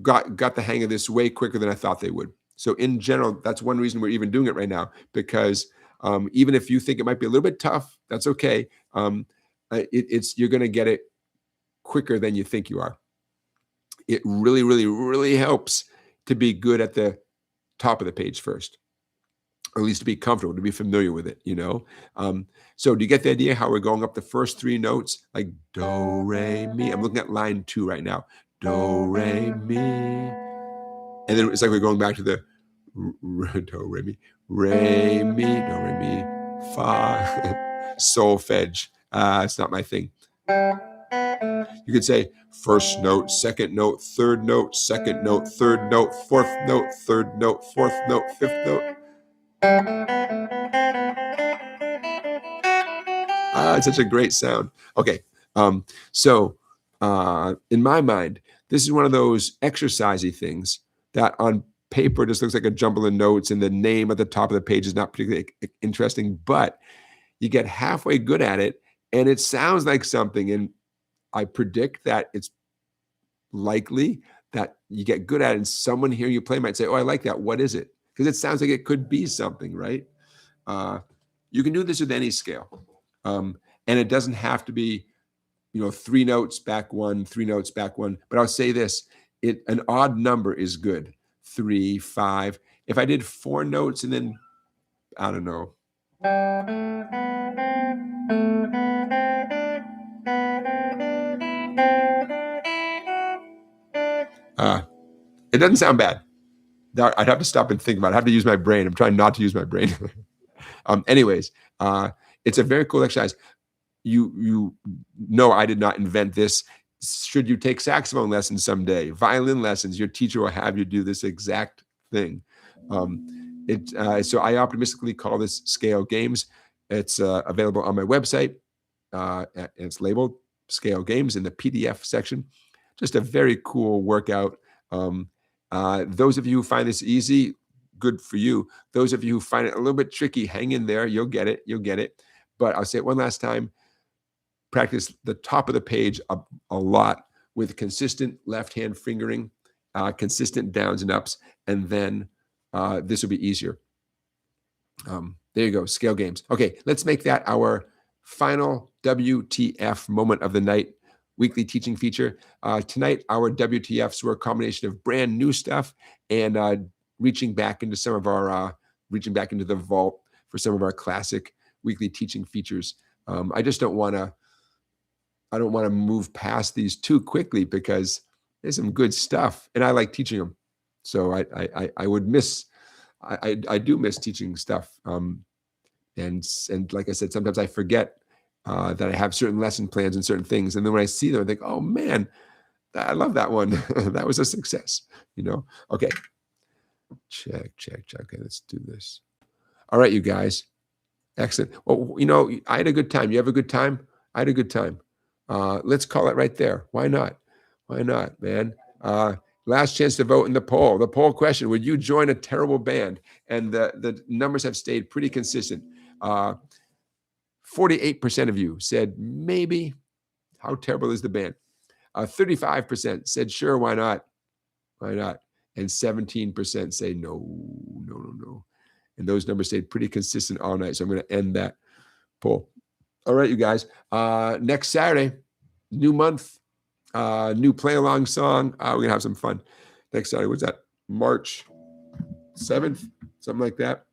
got the hang of this way quicker than I thought they would. So in general, that's one reason we're even doing it right now, because even if you think it might be a little bit tough, that's okay. You're going to get it quicker than you think you are. It really, really, really helps to be good at the top of the page first, or at least to be comfortable, to be familiar with it, you know? So do you get the idea how we're going up the first 3 notes, like do, re, mi? I'm looking at line 2 right now. Do, re, mi. And then it's like we're going back to the do, re, mi, do, re, mi, fa, solfege. It's not my thing. You could say first note, second note, third note, second note, third note, fourth note, third note, fourth note, fifth note. It's such a great sound. Okay, so in my mind, this is one of those exercisey things that on paper just looks like a jumble of notes, and the name at the top of the page is not particularly interesting, but you get halfway good at it, and it sounds like something. And I predict that it's likely that you get good at it, and someone hearing you play might say, "Oh, I like that. What is it?" Because it sounds like it could be something, right? You can do this with any scale. And it doesn't have to be, 3 notes back 1, 3 notes back 1. But I'll say this, an odd number is good. 3, 5. If I did 4 notes and then, I don't know. It doesn't sound bad. I'd have to stop and think about it. I have to use my brain. I'm trying not to use my brain. Anyways, it's a very cool exercise. You know, I did not invent this. Should you take saxophone lessons someday, violin lessons, your teacher will have you do this exact thing. So I optimistically call this Scale Games. It's available on my website, and it's labeled Scale Games in the PDF section. Just a very cool workout. Those of you who find this easy, good for you. Those of you who find it a little bit tricky, hang in there. You'll get it. You'll get it. But I'll say it one last time. Practice the top of the page a lot with consistent left-hand fingering, consistent downs and ups, and then this will be easier. There you go, Scale Games. Okay, let's make that our final WTF moment of the night, weekly teaching feature. Tonight, our WTFs were a combination of brand new stuff and reaching back into some of our, reaching back into the vault for some of our classic weekly teaching features. I just don't want to move past these too quickly because there's some good stuff and I like teaching them. So I would miss, I do miss teaching stuff. And like I said, sometimes I forget that I have certain lesson plans and certain things. And then when I see them, I think, oh man, I love that one. That was a success, Okay. Check. Okay, let's do this. All right, you guys. Excellent. Well, I had a good time. You have a good time? I had a good time. Let's call it right there. Why not? Why not, man? Last chance to vote in the poll. The poll question, would you join a terrible band? And the numbers have stayed pretty consistent. 48% of you said maybe. How terrible is the band? 35% said sure, why not? Why not? And 17% say no. And those numbers stayed pretty consistent all night. So I'm going to end that poll. All right, you guys. Next Saturday, new month, new play-along song. We're going to have some fun. Next Saturday, what's that? March 7th, something like that.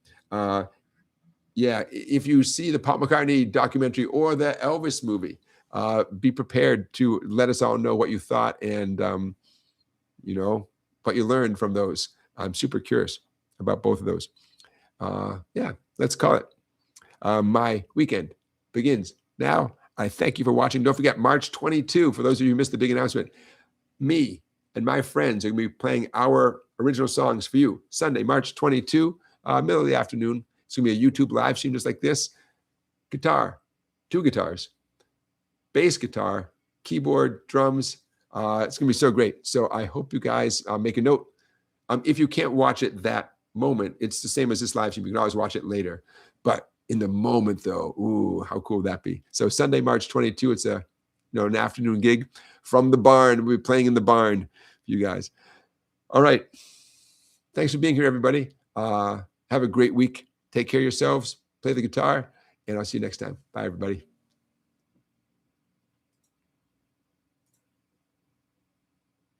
Yeah, if you see the Paul McCartney documentary or the Elvis movie, be prepared to let us all know what you thought and, what you learned from those. I'm super curious about both of those. Yeah, let's call it. My weekend begins now. I thank you for watching. Don't forget, March 22, for those of you who missed the big announcement, me and my friends are going to be playing our original songs for you. Sunday, March 22, middle of the afternoon. It's going to be a YouTube live stream just like this. guitar, 2 guitars, bass guitar, keyboard, drums. It's going to be so great. So I hope you guys make a note. If you can't watch it that moment, it's the same as this live stream. You can always watch it later. But in the moment, though, ooh, how cool would that be? So Sunday, March 22, it's a an afternoon gig from the barn. We'll be playing in the barn for you guys. All right. Thanks for being here, everybody. Have a great week. Take care of yourselves. Play the guitar. And I'll see you next time. Bye, everybody.